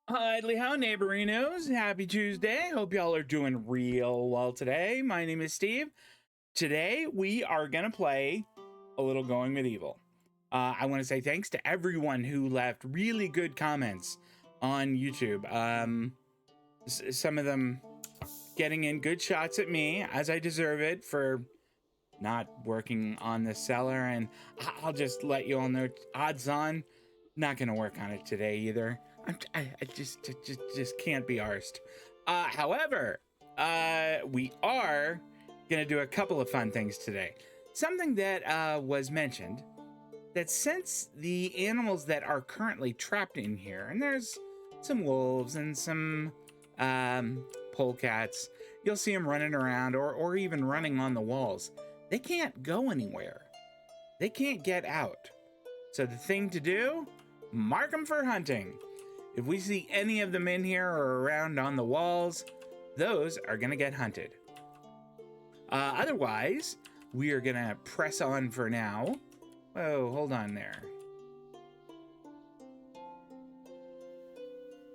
Idly how neighborinos, happy Tuesday. Hope y'all are doing real well today. My name is Steve. Today we are gonna play a little Going Medieval. I want to say thanks to everyone who left really good comments on YouTube. Some of them getting in good shots at me, as I deserve it, for not working on the cellar, and I'll just let you all know, odds on, not gonna work on it today either. I just can't be arsed. However, we are gonna do a couple of fun things today. Something that was mentioned, that since the animals that are currently trapped in here, and there's some wolves and some polecats, you'll see them running around or even running on the walls. They can't go anywhere. They can't get out. So the thing to do, mark them for hunting. If we see any of them in here or around on the walls, those are gonna get hunted. Otherwise, we are gonna press on for now. Whoa, hold on there.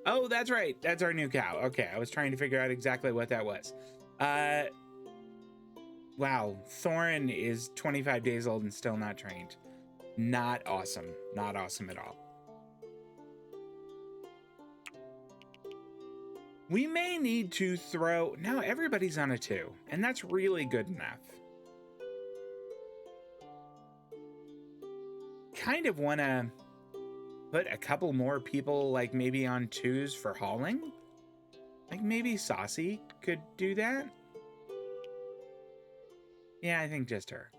Oh, that's right. That's our new cow. Okay, I was trying to figure out exactly what that was. Wow, Thorin is 25 days old and still not trained. Not awesome. Not awesome at all. We may need to throw... No, everybody's on a 2, and that's really good enough. Kind of want to put a couple more people, like maybe on 2s for hauling. Like maybe Saucy could do that. Yeah, I think just her.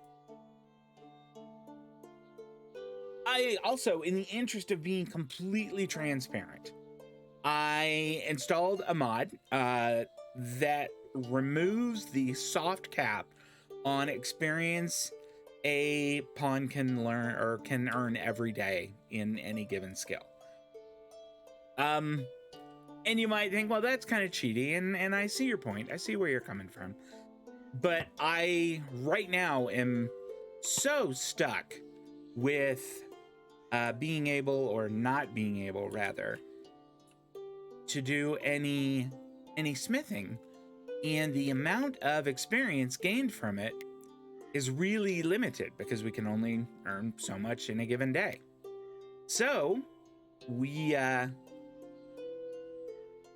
I also, in the interest of being completely transparent, I installed a mod that removes the soft cap on experience a pawn can learn or can earn every day in any given skill. And you might think, well, that's kind of cheaty, and I see your point. I see where you're coming from. But I, right now, am so stuck with being able, or not being able, rather, to do any smithing, and the amount of experience gained from it is really limited because we can only earn so much in a given day. So we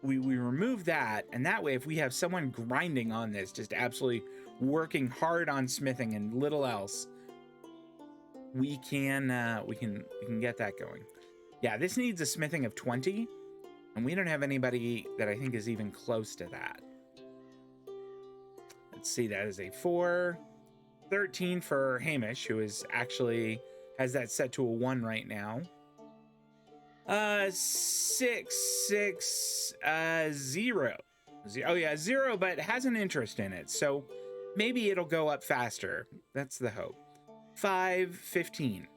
remove that, and that way, if we have someone grinding on this, just absolutely working hard on smithing and little else, we can get that going. Yeah, this needs a smithing of 20, and we don't have anybody that I think is even close to that. Let's see, that is a 4, 13 for Hamish, who is actually has that set to a 1 right now. 6, 6, 0. Oh yeah, 0, but has an interest in it, so maybe it'll go up faster. That's the hope. 5, 15.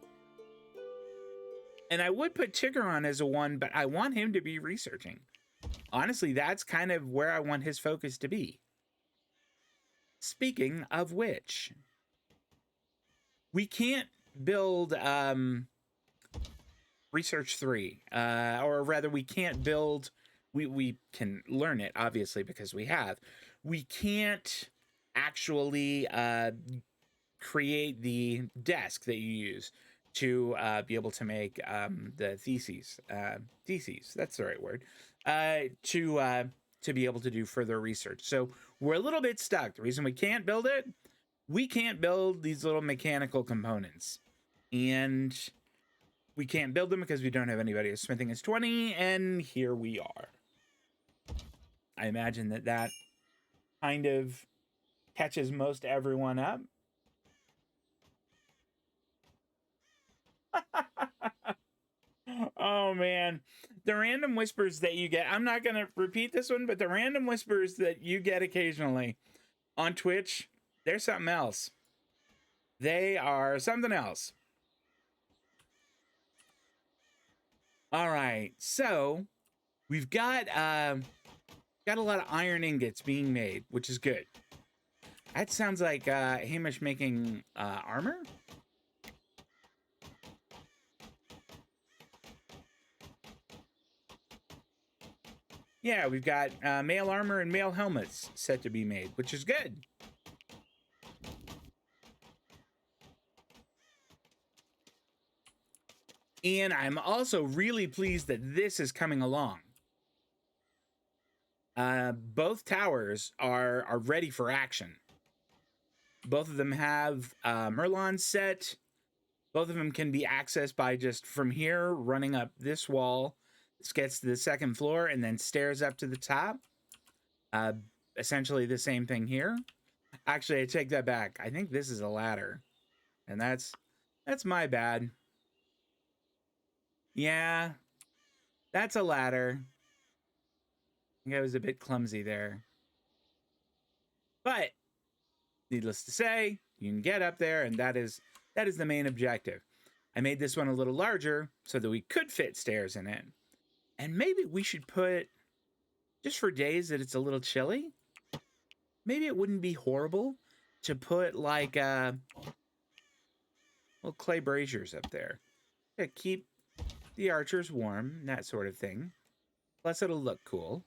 And I would put Tigger on as a 1, but I want him to be researching. Honestly, that's kind of where I want his focus to be. Speaking of which, we can't build research 3, or rather we can't build, we can learn it obviously because we have. We can't actually create the desk that you use to be able to make the theses, that's the right word, to be able to do further research. So we're a little bit stuck. The reason we can't build it, we can't build these little mechanical components, and we can't build them because we don't have anybody as smithing as 20, and here we are. I imagine that kind of catches most everyone up. Oh man, the random whispers that you get, I'm not gonna repeat this one, but the random whispers that you get occasionally on Twitch, they're something else. They are something else. All right, so we've got a lot of iron ingots being made, which is good. That sounds like Hamish making armor. Yeah, we've got male armor and male helmets set to be made, which is good. And I'm also really pleased that this is coming along. Both towers are ready for action. Both of them have Merlon set. Both of them can be accessed by just from here running up this wall. This gets to the second floor and then stairs up to the top. Essentially the same thing here. Actually, I take that back. I think this is a ladder, and that's my bad. Yeah, that's a ladder. I think I was a bit clumsy there. But needless to say, you can get up there, and that is the main objective. I made this one a little larger so that we could fit stairs in it. And maybe we should put, just for days that it's a little chilly, maybe it wouldn't be horrible to put like little clay braziers up there to keep the archers warm, that sort of thing. Plus it'll look cool.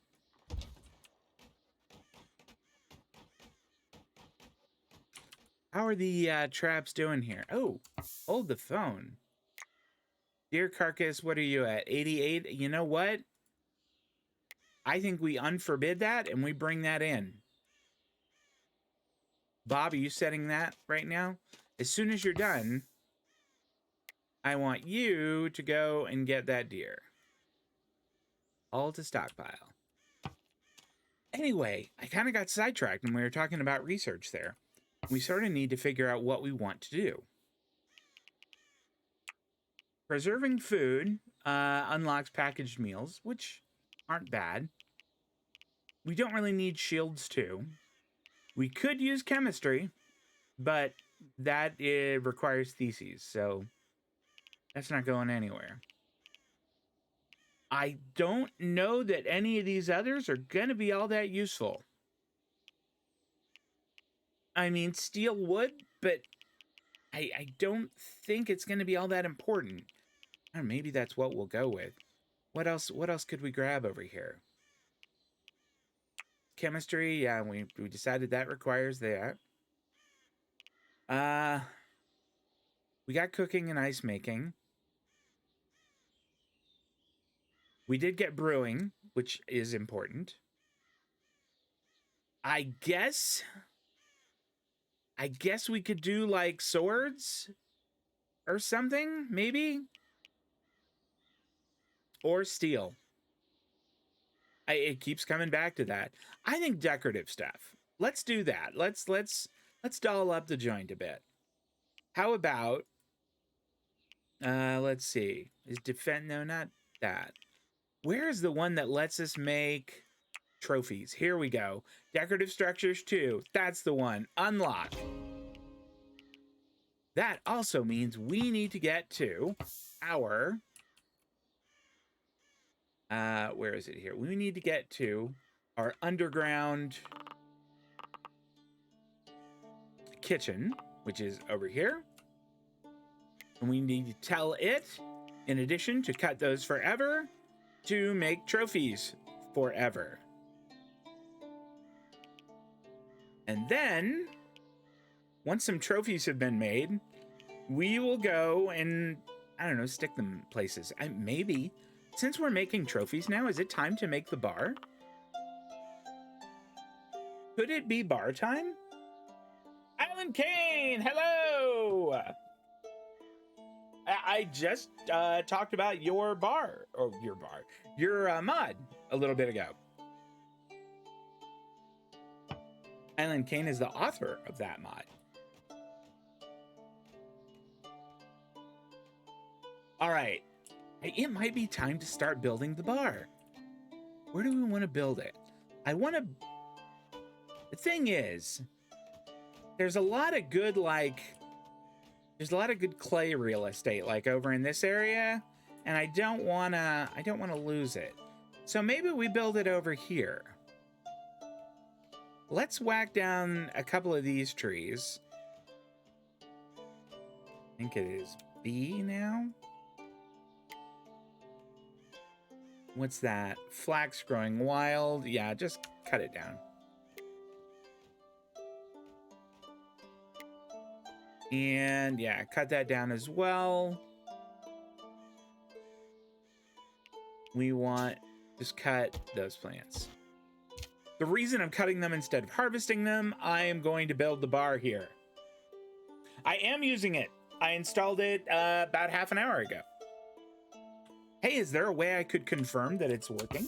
How are the traps doing here? Oh, hold the phone. Dear Carcass, what are you at? 88? You know what? I think we unforbid that and we bring that in. Bob, are you setting that right now? As soon as you're done, I want you to go and get that deer. All to stockpile. Anyway, I kind of got sidetracked when we were talking about research there. We sort of need to figure out what we want to do. Preserving food unlocks packaged meals, which aren't bad. We don't really need shields too. We could use chemistry, but that requires theses, so that's not going anywhere. I don't know that any of these others are going to be all that useful. I mean, steel wood, but I don't think it's going to be all that important. Or maybe that's what we'll go with. What else could we grab over here? Chemistry, yeah, we decided that requires that. We got cooking and ice making. We did get brewing, which is important. I guess we could do like swords or something, maybe? Or steel. It keeps coming back to that. I think decorative stuff. Let's do that. Let's doll up the joint a bit. How about let's see. Is defend no, not that. Where is the one that lets us make trophies? Here we go. Decorative structures 2. That's the one. Unlock. That also means we need to get to our where is it here? We need to get to our underground kitchen, which is over here. And we need to tell it, in addition, to cut those forever, to make trophies forever. And then, once some trophies have been made, we will go and, I don't know, stick them places. Maybe, since we're making trophies now, is it time to make the bar? Could it be bar time? Alan Kane, hello! I just talked about your mod a little bit ago. Alan Kane is the author of that mod. All right, it might be time to start building the bar. Where do we want to build it? The thing is, there's a lot of good clay real estate like over in this area, and I don't want to lose it. So maybe we build it over here. Let's whack down a couple of these trees. I think it is B now. What's that? Flax growing wild. Yeah, just cut it down. And yeah, cut that down as well. We want, just cut those plants. The reason I'm cutting them instead of harvesting them, I am going to build the bar here. I am using it. I installed it about half an hour ago. Hey, is there a way I could confirm that it's working?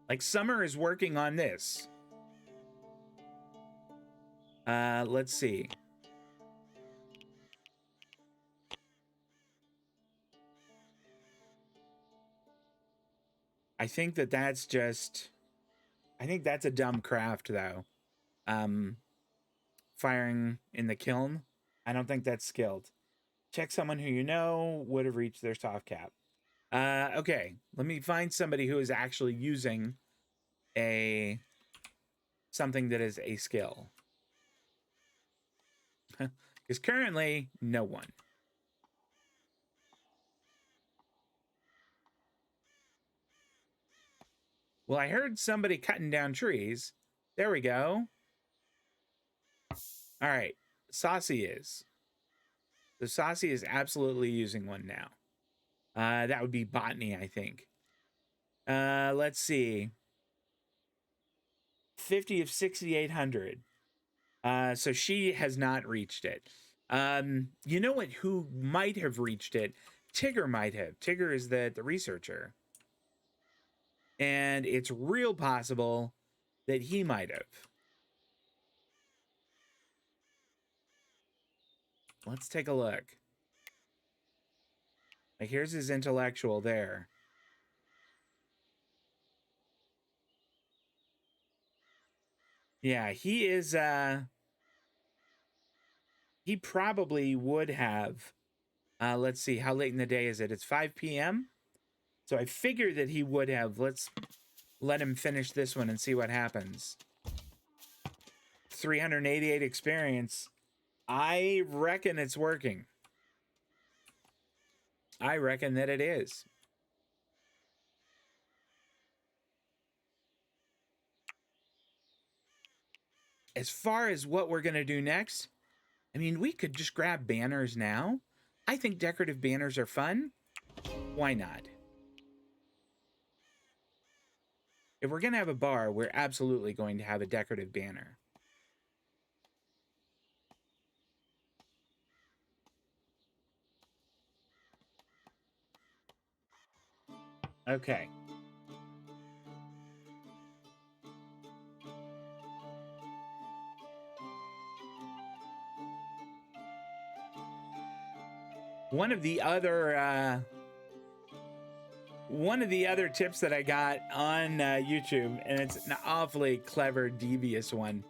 Like, Summer is working on this. Let's see. I think that's just... I think that's a dumb craft, though. Firing in the kiln. I don't think that's skilled. Check someone who you know would have reached their soft cap. Okay, let me find somebody who is actually using something that is a skill. Because currently, no one. Well, I heard somebody cutting down trees. There we go. All right, Saucy is. So Saucy is absolutely using one now. That would be Botany, I think. Let's see. 50 of 6,800. So she has not reached it. You know what? Who might have reached it? Tigger might have. Tigger is the researcher. And it's real possible that he might have. Let's take a look. Like, here's his intellectual there. Yeah, he is, he probably would have, let's see, how late in the day is it? It's 5 p.m. So I figure that he would have. Let's let him finish this one and see what happens. 388 experience. I reckon it's working. I reckon that it is. As far as what we're going to do next, I mean, we could just grab banners now. I think decorative banners are fun. Why not? If we're going to have a bar, we're absolutely going to have a decorative banner. Okay. One of the other tips that I got on YouTube, and it's an awfully clever, devious one,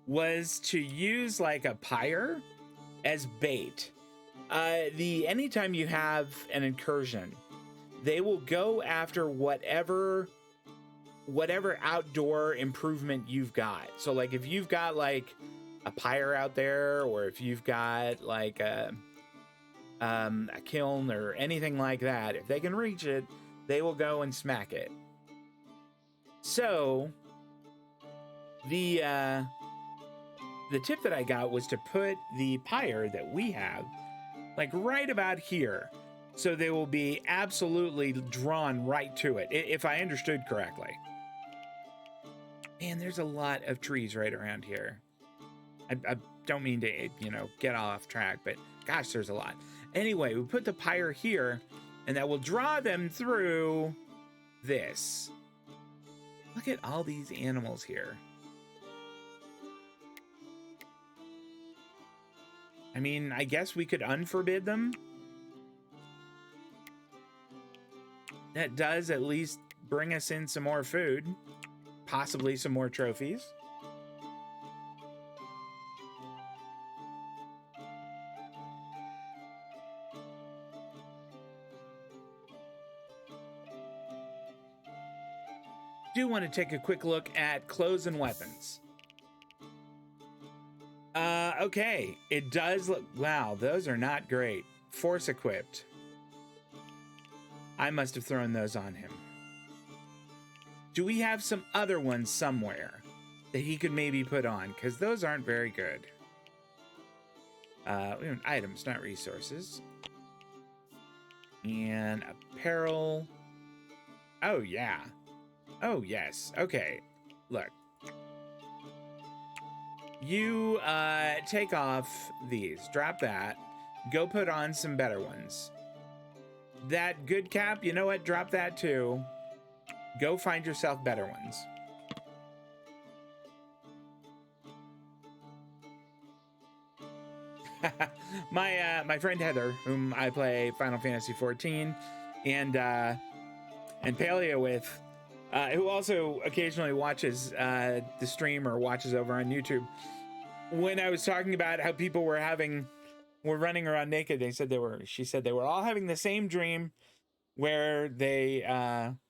was to use like a pyre as bait. Anytime you have an incursion, they will go after whatever outdoor improvement you've got. So like if you've got like a pyre out there, or if you've got like a kiln or anything like that, if they can reach it, they will go and smack it. So the tip that I got was to put the pyre that we have like right about here, so they will be absolutely drawn right to it, if I understood correctly. Man, there's a lot of trees right around here. I don't mean to, get off track, but gosh, there's a lot. Anyway, we put the pyre here, and that will draw them through this. Look at all these animals here. I mean, I guess we could unforbid them. That does at least bring us in some more food, possibly some more trophies. Do want to take a quick look at clothes and weapons. Okay, it does look, wow, those are not great. Force equipped. I must have thrown those on him. Do we have some other ones somewhere that he could maybe put on? Because those aren't very good. We have items, not resources. And apparel. Oh, yeah. Oh, yes. Okay. Look. You take off these. Drop that. Go put on some better ones. That good cap, you know what? Drop that too. Go find yourself better ones. My friend Heather, whom I play Final Fantasy XIV and Paleo with, who also occasionally watches the stream or watches over on YouTube. When I was talking about how people were running around naked, she said they were all having the same dream where they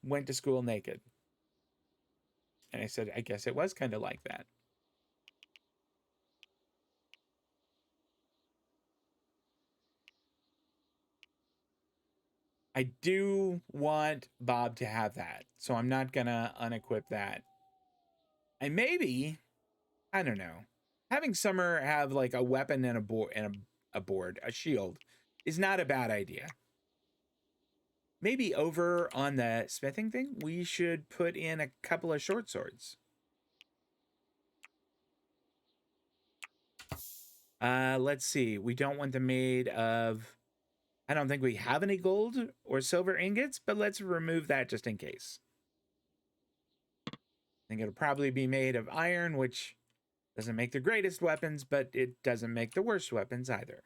went to school naked. And I said, I guess it was kind of like that. I do want Bob to have that, so I'm not gonna unequip that. And maybe, I don't know, having Summer have like a weapon and a shield, is not a bad idea. Maybe over on the smithing thing, we should put in a couple of short swords. Let's see. We don't want them made of... I don't think we have any gold or silver ingots, but let's remove that just in case. I think it'll probably be made of iron, which doesn't make the greatest weapons, but it doesn't make the worst weapons either.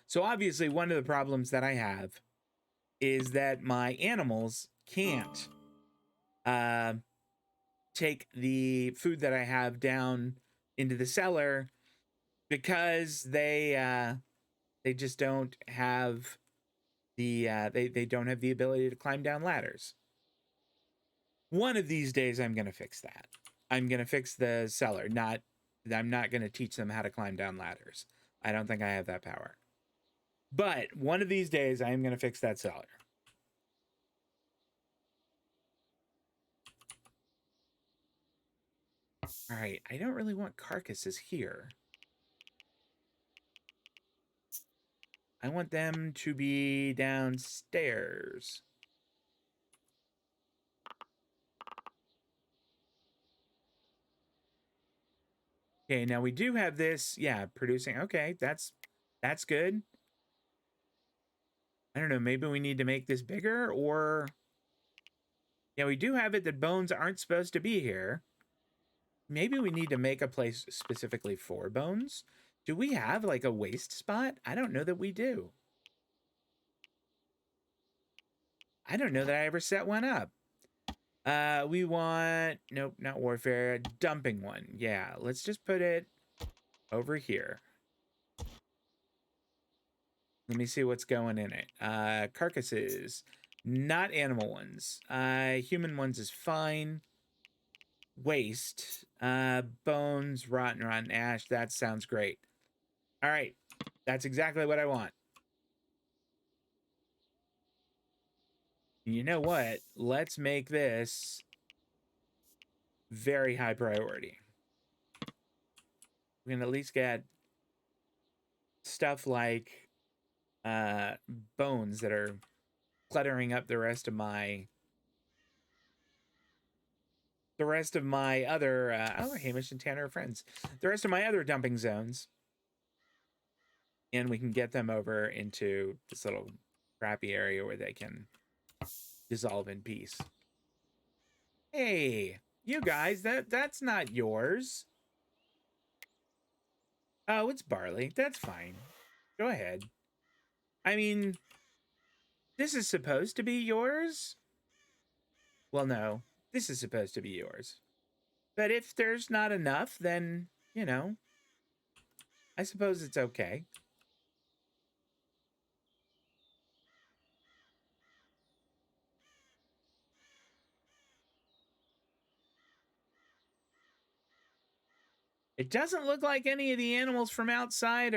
So obviously one of the problems that I have is that my animals can't take the food that I have down into the cellar because they just don't have the they don't have the ability to climb down ladders. One of these days I'm going to fix that. I'm going to fix the cellar. I'm not going to teach them how to climb down ladders. I don't think I have that power. But one of these days I am going to fix that cellar. All right, I don't really want carcasses here. I want them to be downstairs. Okay, now we do have this, yeah, producing. Okay, that's good. I don't know, maybe we need to make this bigger, or... Yeah, we do have it that bones aren't supposed to be here. Maybe we need to make a place specifically for bones. Do we have like a waste spot? I don't know that we do. I don't know that I ever set one up. We want, nope, not warfare, a dumping one. Yeah, let's just put it over here. Let me see what's going in it. Carcasses, not animal ones. Human ones is fine. Waste, bones, rotten ash. That sounds great. All right, that's exactly what I want. You know what? Let's make this very high priority. We can at least get stuff like bones that are cluttering up the rest of my other oh, Hamish and Tanner are friends. The rest of my other dumping zones. And we can get them over into this little crappy area where they can dissolve in peace. Hey, you guys, that's not yours. Oh, it's barley. That's fine. Go ahead. I mean, this is supposed to be yours? Well, no, this is supposed to be yours. But if there's not enough, then, you know, I suppose it's okay. It doesn't look like any of the animals from outside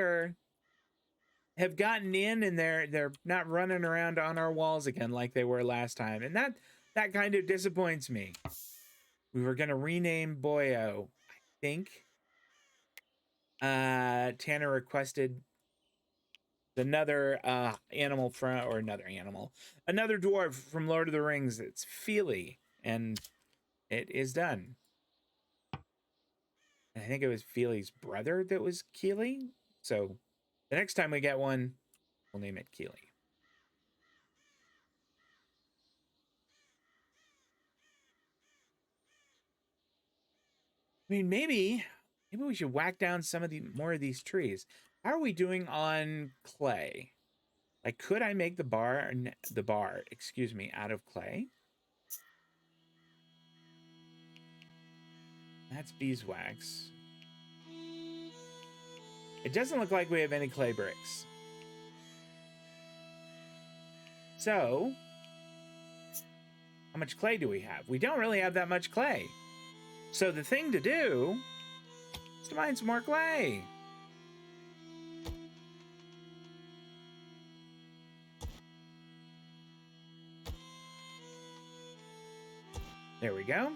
have gotten in, and they're not running around on our walls again like they were last time. And that kind of disappoints me. We were gonna rename Boyo, I think. Tanner requested another animal from, or another dwarf from Lord of the Rings. It's Feely, and it is done. I think it was Feely's brother that was Keely. So the next time we get one, we'll name it Keely. I mean, maybe we should whack down some of the more of these trees. How are we doing on clay? Like, could I make the bar, excuse me, out of clay? That's beeswax. It doesn't look like we have any clay bricks. So, how much clay do we have? We don't really have that much clay. So the thing to do is to mine some more clay. There we go.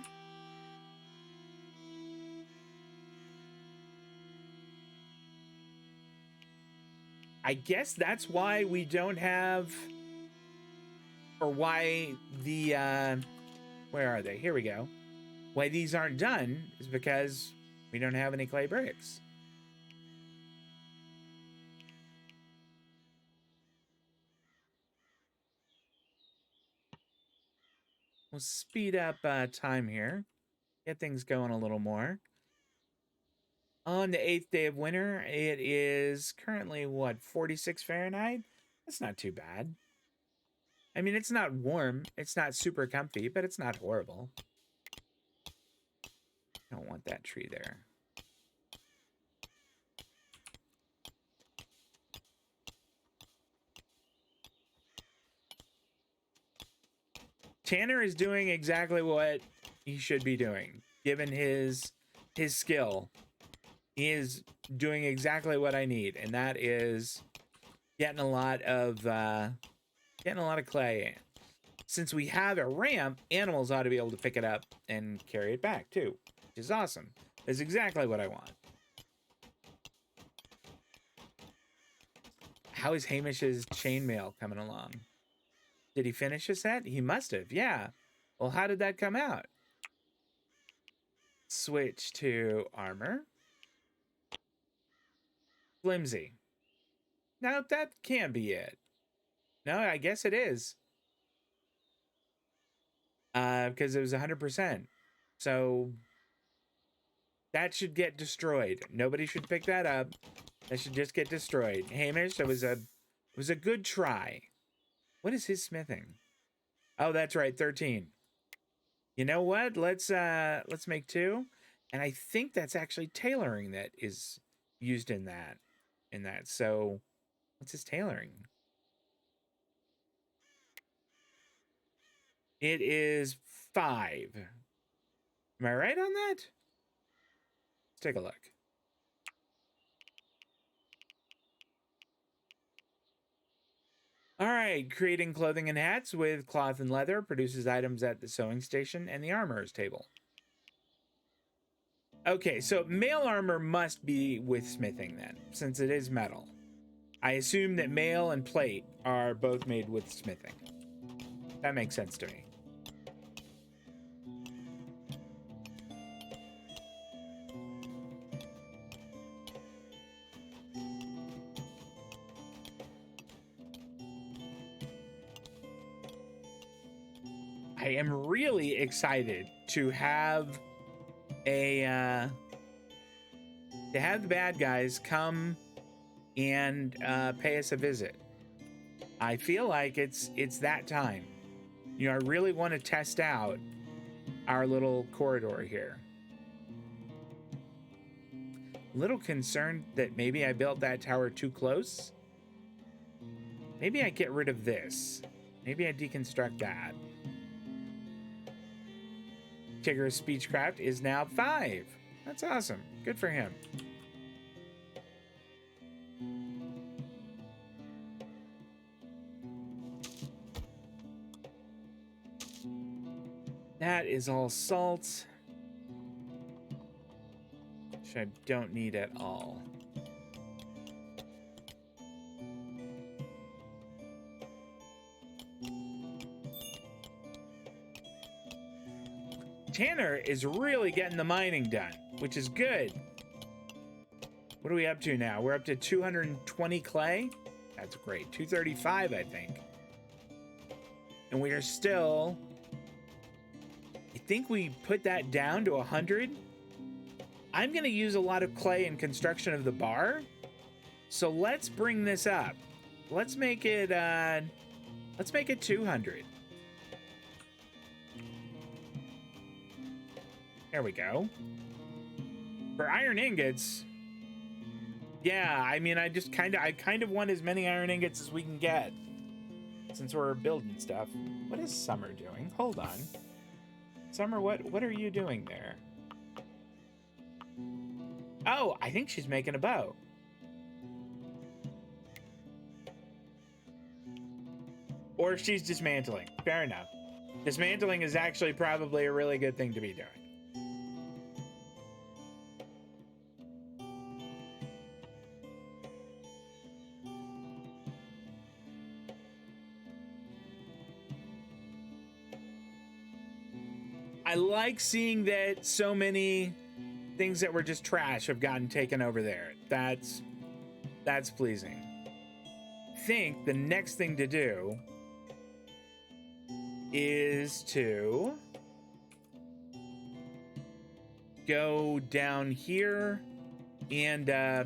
I guess that's why we don't have, or why the, where are they? Here we go. Why these aren't done is because we don't have any clay bricks. We'll speed up time here. Get things going a little more. On the 8th day of winter, it is currently, what, 46 Fahrenheit? That's not too bad. I mean, it's not warm. It's not super comfy, but it's not horrible. I don't want that tree there. Tanner is doing exactly what he should be doing, given his skill. He is doing exactly what I need, and that is getting a lot of clay. Since we have a ramp, animals ought to be able to pick it up and carry it back too, which is awesome. That's exactly what I want. How is Hamish's chainmail coming along? Did he finish his set? He must have, yeah. Well, how did that come out? Switch to armor. Flimsy. No, that can't be it. No, I guess it is. Because it was 100%. So that should get destroyed. Nobody should pick that up. That should just get destroyed. Hamish, it was a good try. What is his smithing? Oh, that's right, 13. You know what? Let's make 2. And I think that's actually tailoring that is used in that. So what's his tailoring? It is 5. Am I right on that? Let's take a look. All right, creating clothing and hats with cloth and leather produces items at the sewing station and the armorer's table. Okay, so mail armor must be with smithing then, since it is metal. I assume that mail and plate are both made with smithing. That makes sense to me. I am really excited to have the bad guys come and pay us a visit. I feel like it's that time. You know, I really want to test out our little corridor here. A little concerned that maybe I built that tower too close. Maybe I get rid of this. Maybe I deconstruct that. Tigger's Speechcraft is now 5. That's awesome. Good for him. That is all salt, which I don't need at all. Tanner is really getting the mining done, which is good. What are we up to now? We're up to 220 clay. That's great. 235, I think. And we are still... I think we put that down to 100. I'm going to use a lot of clay in construction of the bar. So let's bring this up. Let's make it 200. There we go. For iron ingots, yeah, I mean, I kind of want as many iron ingots as we can get, since we're building stuff. What is Summer doing? Hold on. Summer, what are you doing there? Oh, I think she's making a bow. Or she's dismantling. Fair enough. Dismantling is actually probably a really good thing to be doing. I like seeing that so many things that were just trash have gotten taken over there. That's pleasing. I think the next thing to do is to go down here and all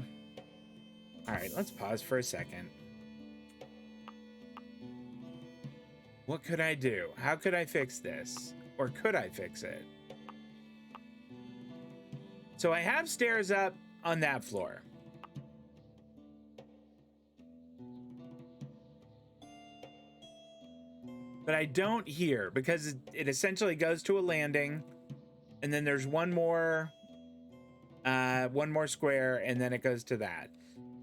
right, let's pause for a second. What could I do? How could I fix this? Or could I fix it? So I have stairs up on that floor. But I don't here because it essentially goes to a landing, and then there's one more square, and then it goes to that.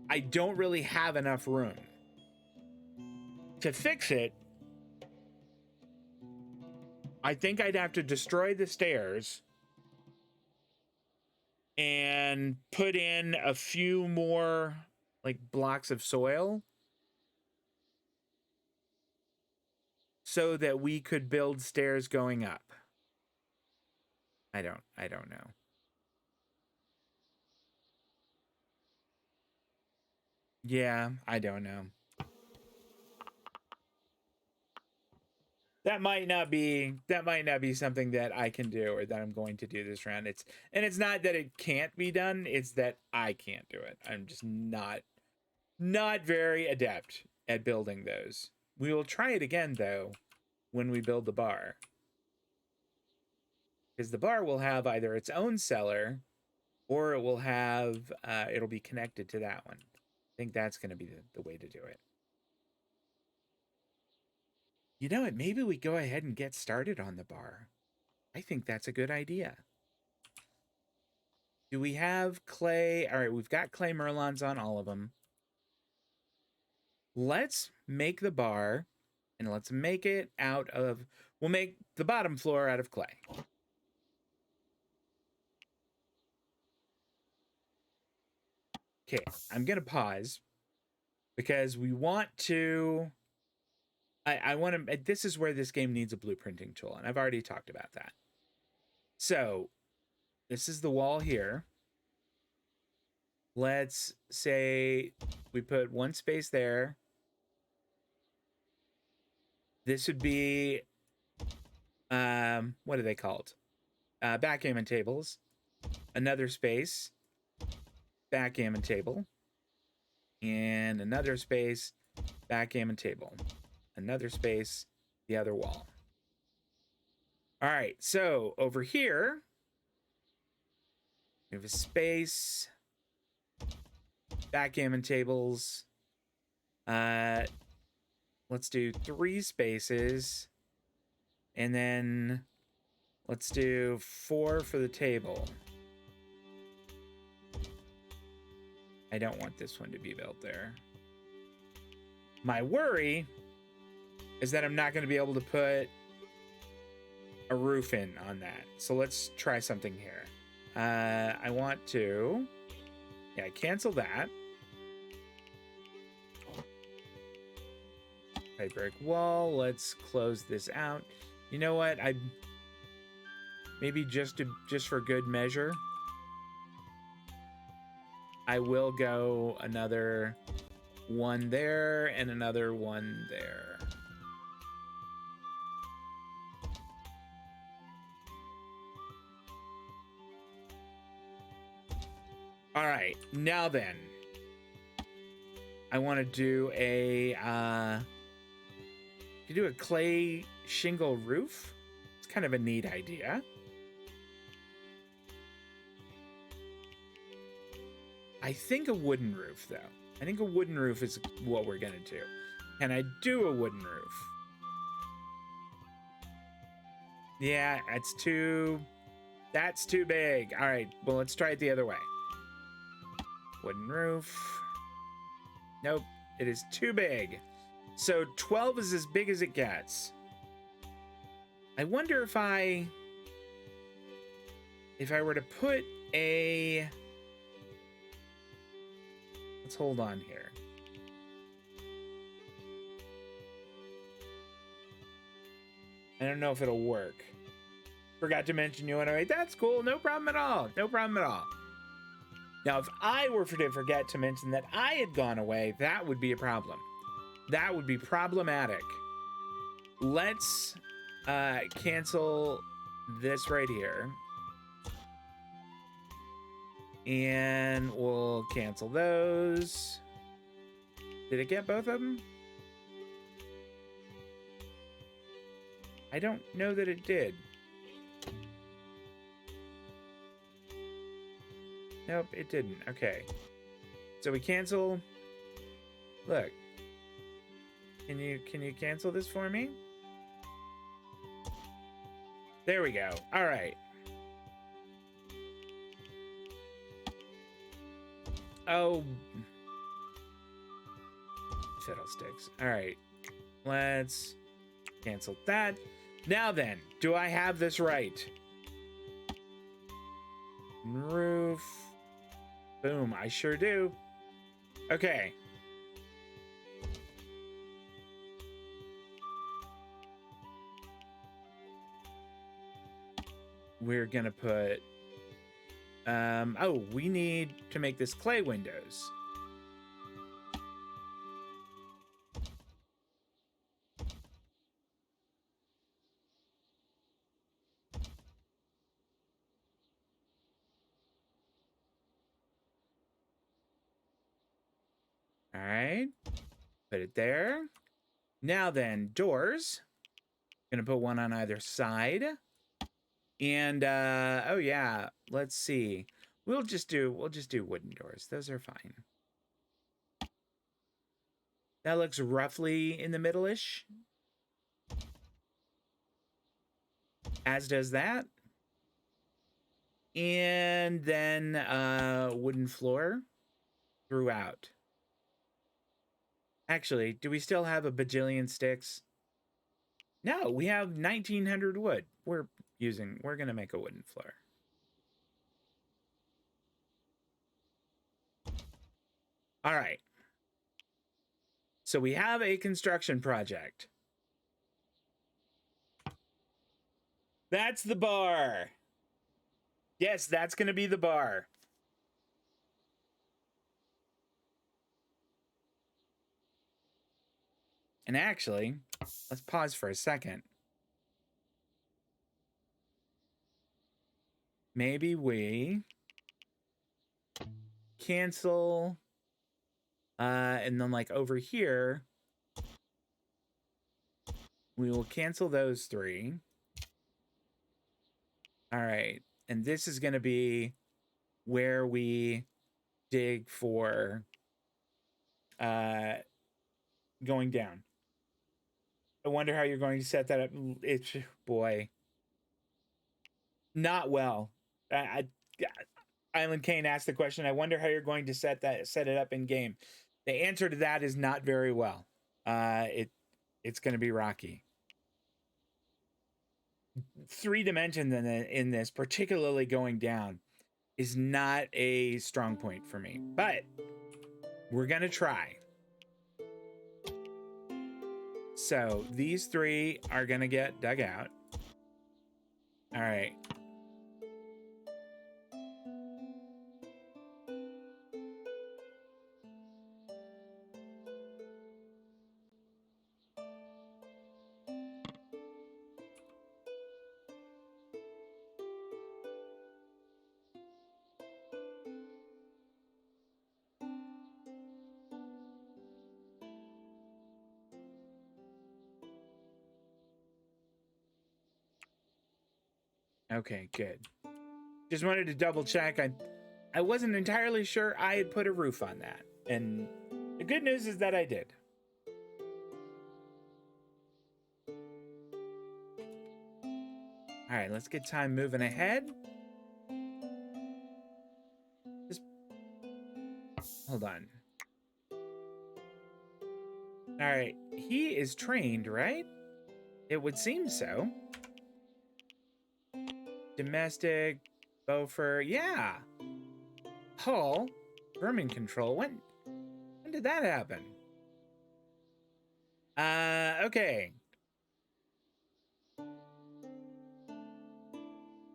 I don't really have enough room. To fix it, I think I'd have to destroy the stairs and put in a few more like blocks of soil so that we could build stairs going up. I don't know. Yeah, I don't know. That might not be something that I can do or that I'm going to do this round. It's not that it can't be done, it's that I can't do it. I'm just not very adept at building those. We will try it again though when we build the bar. Because the bar will have either its own cellar or it will have it'll be connected to that one. I think that's going to be the way to do it. You know what? Maybe we go ahead and get started on the bar. I think that's a good idea. Do we have clay? All right, we've got clay merlons on all of them. Let's make the bar, and let's make it out of... We'll make the bottom floor out of clay. Okay, I'm going to pause because we want to... I want to... This is where this game needs a blueprinting tool, and I've already talked about that. So, this is the wall here. Let's say we put one space there. This would be, what are they called? Backgammon tables. Another space, backgammon table. And another space, backgammon table. Another space, the other wall. All right, so over here, we have a space, backgammon tables. Let's do 3 spaces, and then let's do 4 for the table. I don't want this one to be built there. My worry is that I'm not going to be able to put a roof in on that. So let's try something here. I want to, yeah, cancel that. White brick wall. Let's close this out. You know what? I maybe just for good measure, I will go another one there and another one there. All right, now then, I want to do a clay shingle roof. It's kind of a neat idea. I think a wooden roof, though. I think a wooden roof is what we're gonna do. Can I do a wooden roof? Yeah, that's too big. All right, well, let's try it the other way. Wooden roof. Nope, it is too big. So 12 is as big as it gets. I wonder if I were to put a... Let's hold on here. I don't know if it'll work. Forgot to mention you anyway. That's cool. No problem at all. No problem at all. Now, if I were to forget to mention that I had gone away, that would be a problem. That would be problematic. Let's cancel this right here. And we'll cancel those. Did it get both of them? I don't know that it did. Nope, it didn't. Okay. So we cancel. Look. Can you cancel this for me? There we go. All right. Oh. Fiddlesticks. All right. Let's cancel that. Now then, do I have this right? Roof. Boom, I sure do. Okay. We're gonna put... oh, we need to make this clay windows. All right, put it there. Now then, doors. Gonna put one on either side. And oh yeah, let's see. We'll just do wooden doors. Those are fine. That looks roughly in the middle-ish. As does that. And then wooden floor throughout. Actually, do we still have a bajillion sticks? No, we have 1900 wood. We're gonna make a wooden floor. All right. So we have a construction project. That's the bar. Yes, that's gonna be the bar. And actually, let's pause for a second. Maybe we cancel, and then like over here, we will cancel those three. All right, and this is gonna be where we dig for going down. I wonder how you're going to set that up. It's, boy, not well. Island Kane asked the question, I wonder how you're going to set it up in game. The answer to that is not very well. It's going to be rocky. 3 dimensions in this, particularly going down, is not a strong point for me, but we're going to try. So these 3 are going to get dug out. All right. Okay, good. Just wanted to double check. I wasn't entirely sure I had put a roof on that. And the good news is that I did. All right, let's get time moving ahead. Just hold on. All right, he is trained, right? It would seem so. Domestic, Beaufort, yeah. Hull, vermin control. When did that happen? Okay.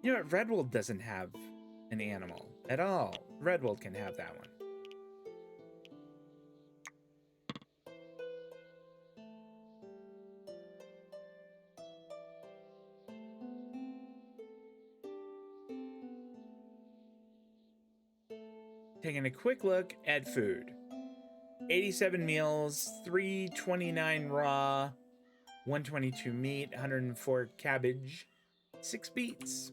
You know what? Redwold doesn't have an animal at all. Redwold can have that one. Taking a quick look at food. 87 meals, 329 raw, 122 meat, 104 cabbage, 6 beets.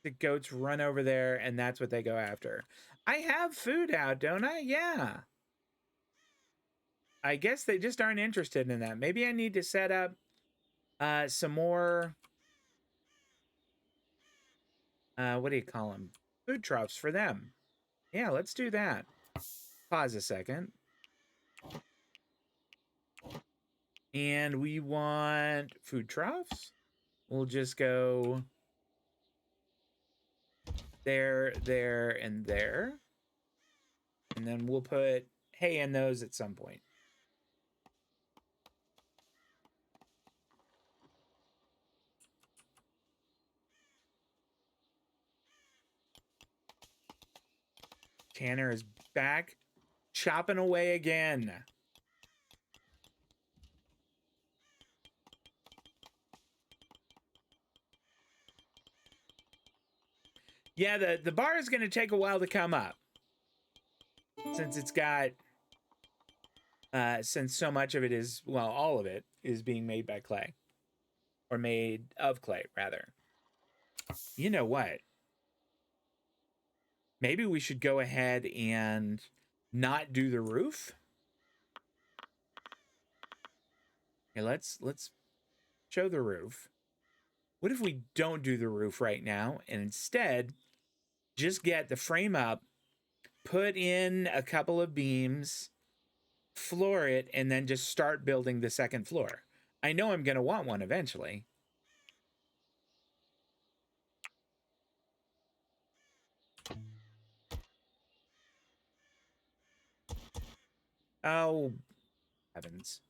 The goats run over there, and that's what they go after. I have food out, don't I? Yeah. I guess they just aren't interested in that. Maybe I need to set up some more, what do you call them? Food troughs for them. Yeah, let's do that. Pause a second. And we want food troughs. We'll just go there, there, and there. And then we'll put hay in those at some point. Tanner is back, chopping away again. Yeah, the bar is going to take a while to come up. Since it's got, since so much of it is, well, all of it is being made by clay. Or made of clay, rather. You know what? Maybe we should go ahead and not do the roof. Okay, let's show the roof. What if we don't do the roof right now and instead just get the frame up, put in a couple of beams, floor it, and then just start building the second floor? I know I'm going to want one eventually. Oh, heavens.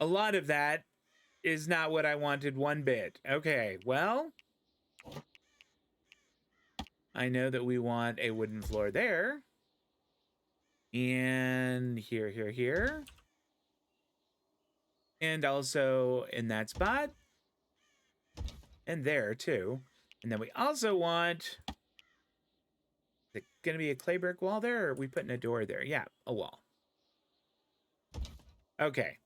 A lot of that is not what I wanted one bit. Okay, well, I know that we want a wooden floor there. And here, here, here. And also in that spot. And there, too. And then we also want... Is it going to be a clay brick wall there, or are we putting a door there? Yeah, a wall. Okay.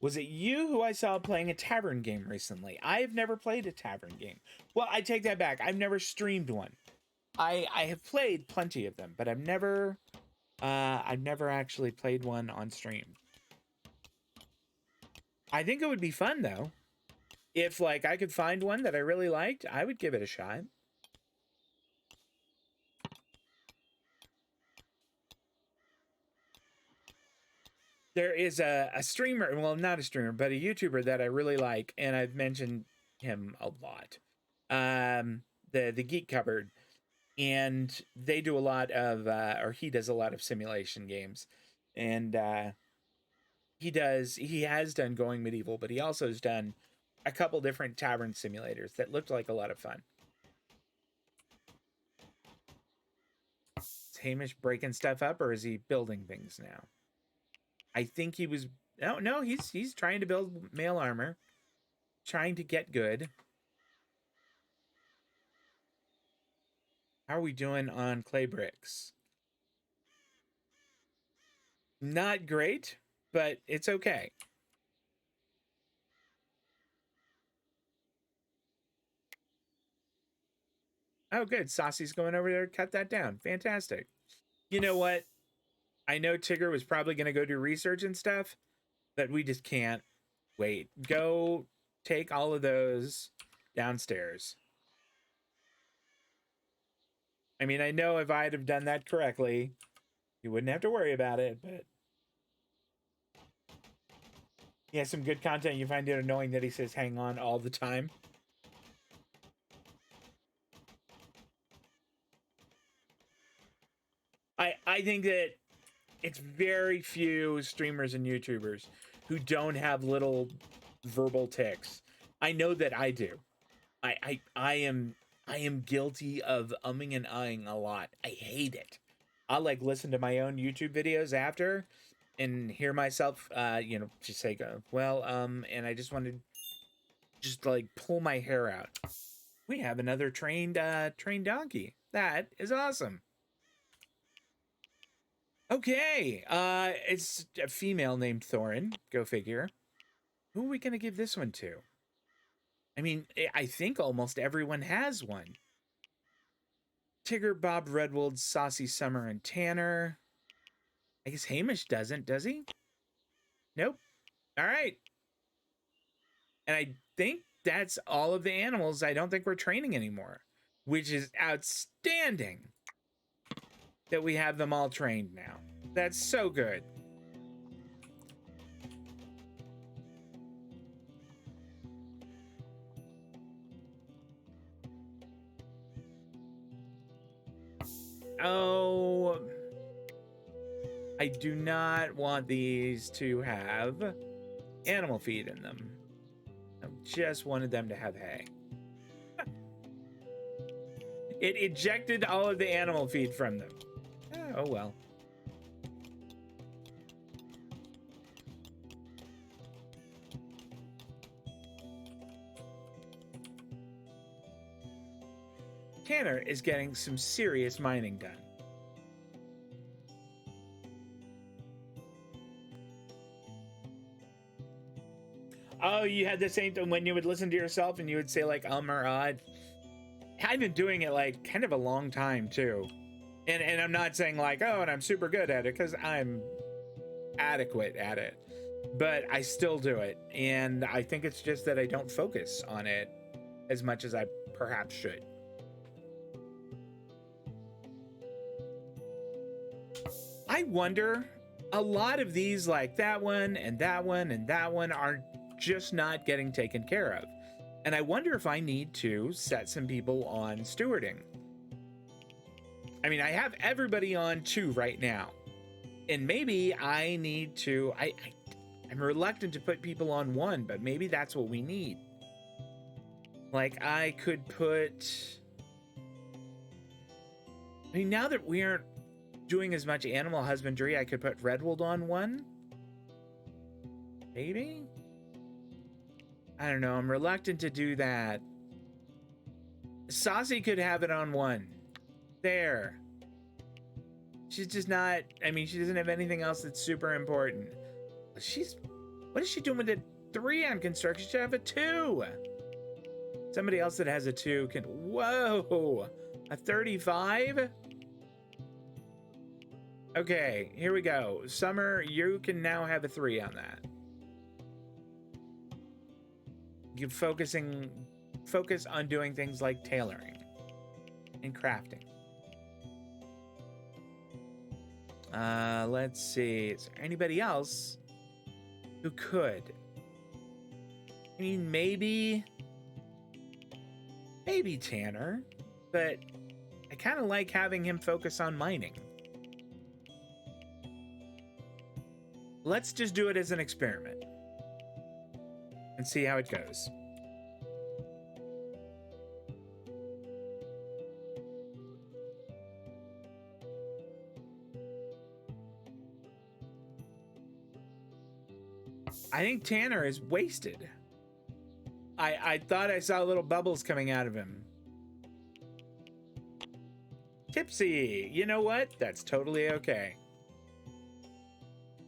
Was it you who I saw playing a tavern game recently? I've never played a tavern game. Well, I take that back. I've never streamed one. I have played plenty of them, but I've never actually played one on stream. I think it would be fun though. If like I could find one that I really liked, I would give it a shot. There is a streamer, well, not a streamer, but a YouTuber that I really like, and I've mentioned him a lot. The Geek Cupboard, and they do a lot of, or he does a lot of simulation games, and he has done Going Medieval, but he also has done a couple different tavern simulators that looked like a lot of fun. Is Hamish breaking stuff up, or is he building things now? I think he was. No, he's trying to build mail armor, trying to get good. How are we doing on clay bricks? Not great, but it's okay. Oh, good. Saucy's going over there to cut that down. Fantastic. You know what? I know Tigger was probably going to go do research and stuff, but we just can't wait. Go take all of those downstairs. I mean, I know if I'd have done that correctly, you wouldn't have to worry about it, but yeah, some good content. You find it annoying that he says hang on all the time. I think that it's very few streamers and YouTubers who don't have little verbal tics. I know that I do. I am guilty of umming and ahhing a lot. I hate it. I'll like listen to my own YouTube videos after and hear myself just say well, and I just wanted to just like pull my hair out. We have another trained donkey. That is awesome. Okay, it's a female named Thorin. Go figure. Who are we gonna give this one to? I mean, I think almost everyone has one. Tigger, Bob, Redwold, Saucy, Summer, and Tanner. I guess Hamish doesn't, does he? Nope. All right. And I think that's all of the animals. I don't think we're training anymore, which is outstanding that we have them all trained now. That's so good. Oh, I do not want these to have animal feed in them. I just wanted them to have hay. It ejected all of the animal feed from them. Oh well. Tanner is getting some serious mining done. Oh, you had the same thing when you would listen to yourself and you would say like or I've been doing it like kind of a long time too. And I'm not saying like, oh, and I'm super good at it, because I'm adequate at it. But I still do it. And I think it's just that I don't focus on it as much as I perhaps should. I wonder, a lot of these, like that one and that one and that one, are just not getting taken care of. And I wonder if I need to set some people on stewarding. I mean, I have everybody on 2 right now. And maybe I need to... I'm reluctant to put people on 1, but maybe that's what we need. Like, I could put... I mean, now that we aren't doing as much animal husbandry, I could put Redwold on 1. Maybe? I don't know. I'm reluctant to do that. Saucy could have it on 1. There. She's just not... I mean, she doesn't have anything else that's super important. What is she doing with a 3 on construction? She should have a 2. Somebody else that has a 2 can... Whoa! A 35? Okay, here we go. Summer, you can now have a 3 on that. You focus on doing things like tailoring and crafting. Let's see. Is there anybody else who could? I mean, maybe Tanner, but I kind of like having him focus on mining. Let's just do it as an experiment and see how it goes. I think Tanner is wasted. I thought I saw little bubbles coming out of him. Tipsy, you know what? That's totally okay.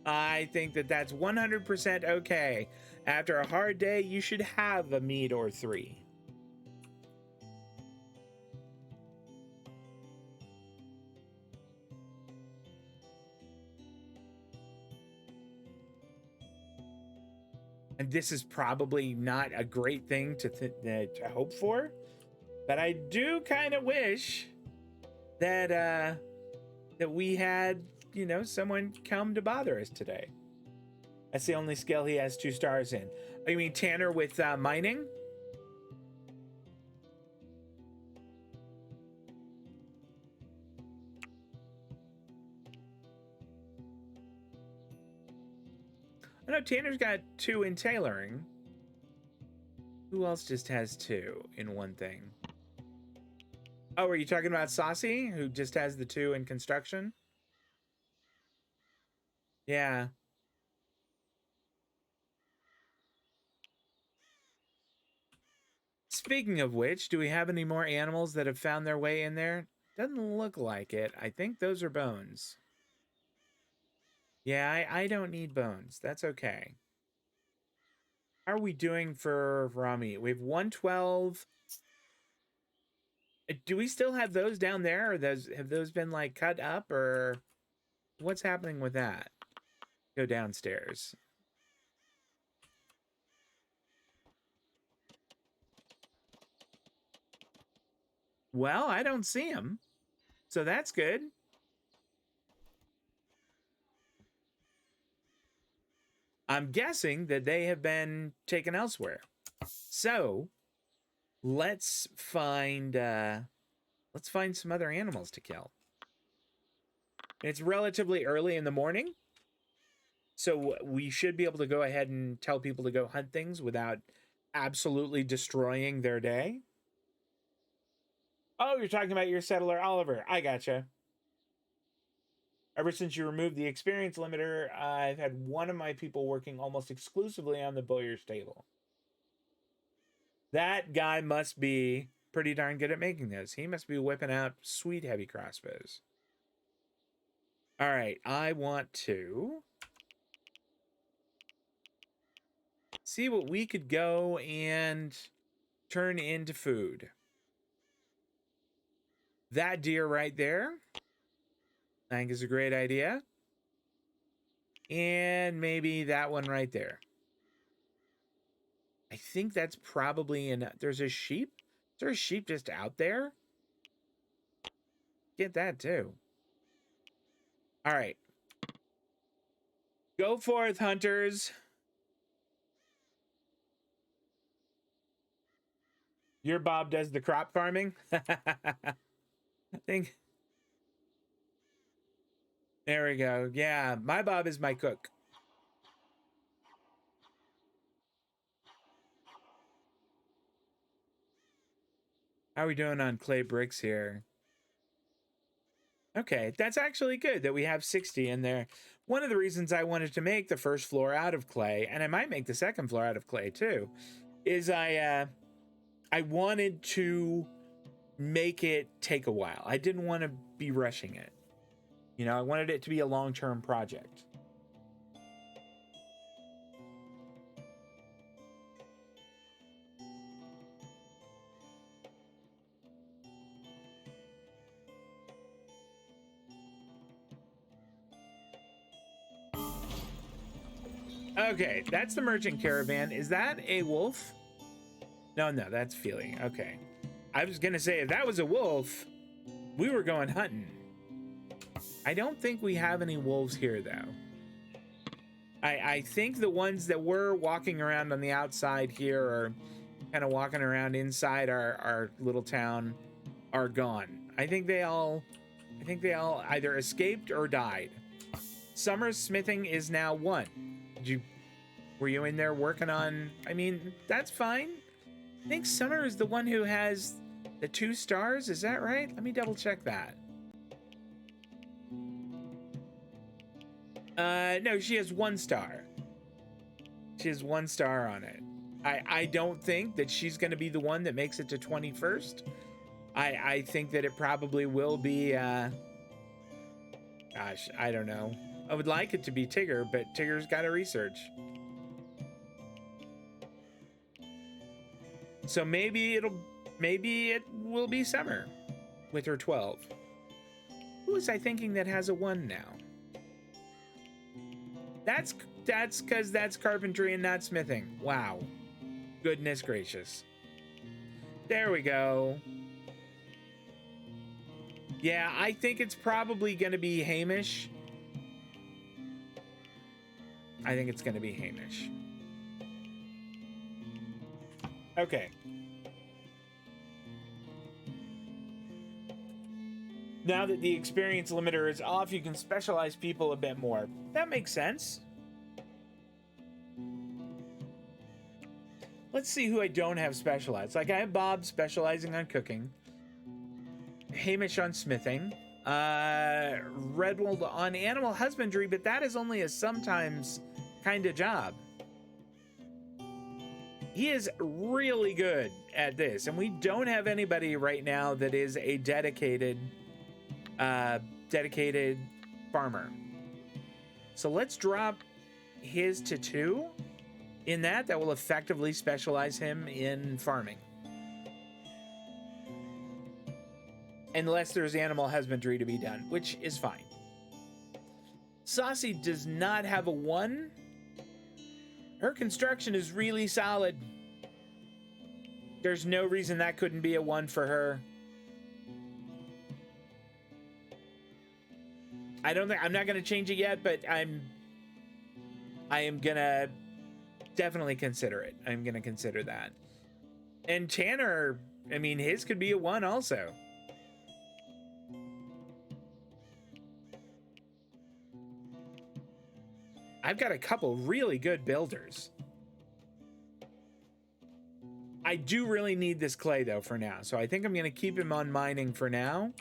I think that that's 100% okay. After a hard day, you should have a mead or 3. And this is probably not a great thing to hope for, but I do kind of wish that that we had, you know, someone come to bother us today. That's the only skill he has 2 stars in. Oh, you mean Tanner with mining? I know Tanner's got 2 in tailoring. Who else just has 2 in one thing? Oh, are you talking about Saucy, who just has the 2 in construction? Yeah. Speaking of which, do we have any more animals that have found their way in there? Doesn't look like it. I think those are bones. Yeah, I don't need bones. That's okay. How are we doing for raw meat? We have 112. Do we still have those down there? Or have those been like cut up, or what's happening with that? Go downstairs. Well, I don't see them. So that's good. I'm guessing that they have been taken elsewhere. So let's find some other animals to kill. It's relatively early in the morning, so we should be able to go ahead and tell people to go hunt things without absolutely destroying their day. Oh, you're talking about your settler, Oliver. I gotcha. Ever since you removed the experience limiter, I've had one of my people working almost exclusively on the Bowyer's table. That guy must be pretty darn good at making this. He must be whipping out sweet heavy crossbows. All right, I want to see what we could go and turn into food. That deer right there, I think is a great idea. And maybe that one right there. I think that's probably enough. There's a sheep. Is there a sheep just out there? Get that too. All right. Go forth, hunters. Your Bob does the crop farming. I think. There we go. Yeah, my Bob is my cook. How are we doing on clay bricks here? Okay, that's actually good that we have 60 in there. One of the reasons I wanted to make the first floor out of clay, and I might make the second floor out of clay too, is I wanted to make it take a while. I didn't want to be rushing it. You know, I wanted it to be a long-term project. Okay, that's the merchant caravan. Is that a wolf? No, that's feeling. Okay. I was gonna say, if that was a wolf, we were going hunting. I don't think we have any wolves here, though. I think the ones that were walking around on the outside here are kind of walking around inside our little town are gone. I think they all either escaped or died. Summer's smithing is now 1. Were you in there working on? I mean, that's fine. I think Summer is the one who has the 2 stars. Is that right? Let me double check that. No, she has 1 star. She has 1 star on it. I don't think that she's going to be the one that makes it to 21st. I think that it probably will be, gosh, I don't know. I would like it to be Tigger, but Tigger's got to research. So maybe it will be Summer with her 12. Who was I thinking that has a 1 now? That's because that's carpentry and not smithing. Wow. Goodness gracious. There we go. Yeah, I think it's probably going to be Hamish. I think it's going to be Hamish. Okay. Now that the experience limiter is off, you can specialize people a bit more. That makes sense. Let's see who I don't have specialized. Like, I have Bob specializing on cooking, Hamish on smithing, Redwold on animal husbandry, but that is only a sometimes kind of job. He is really good at this, and we don't have anybody right now that is a dedicated farmer. So let's drop his to 2. In that will effectively specialize him in farming. Unless there's animal husbandry to be done, which is fine. Saucy does not have a 1. Her construction is really solid. There's no reason that couldn't be a 1 for her. I'm not gonna change it yet, but I am gonna definitely consider it. I'm gonna consider that. And Tanner, I mean, his could be a 1 also. I've got a couple really good builders. I do really need this clay though for now, so I think I'm gonna keep him on mining for now,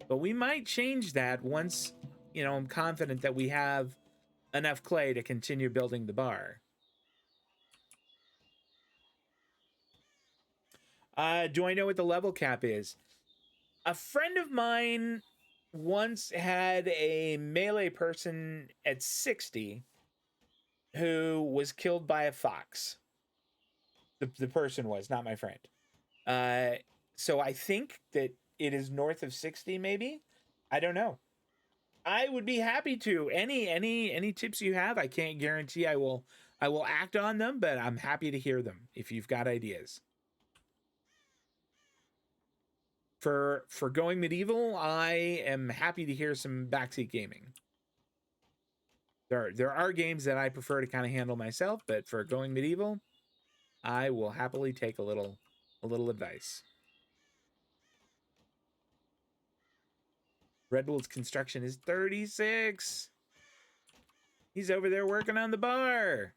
but we might change that once, you know, I'm confident that we have enough clay to continue building the bar. Do I know what the level cap is? A friend of mine once had a melee person at 60 who was killed by a fox. The person was, not my friend. So I think that it is north of 60, maybe. I don't know. I would be happy to. Any tips you have, I can't guarantee I will act on them, but I'm happy to hear them if you've got ideas. For going medieval, I am happy to hear some backseat gaming. There are games that I prefer to kind of handle myself, but for going medieval, I will happily take a little advice. Redwood's construction is 36. He's over there working on the bar.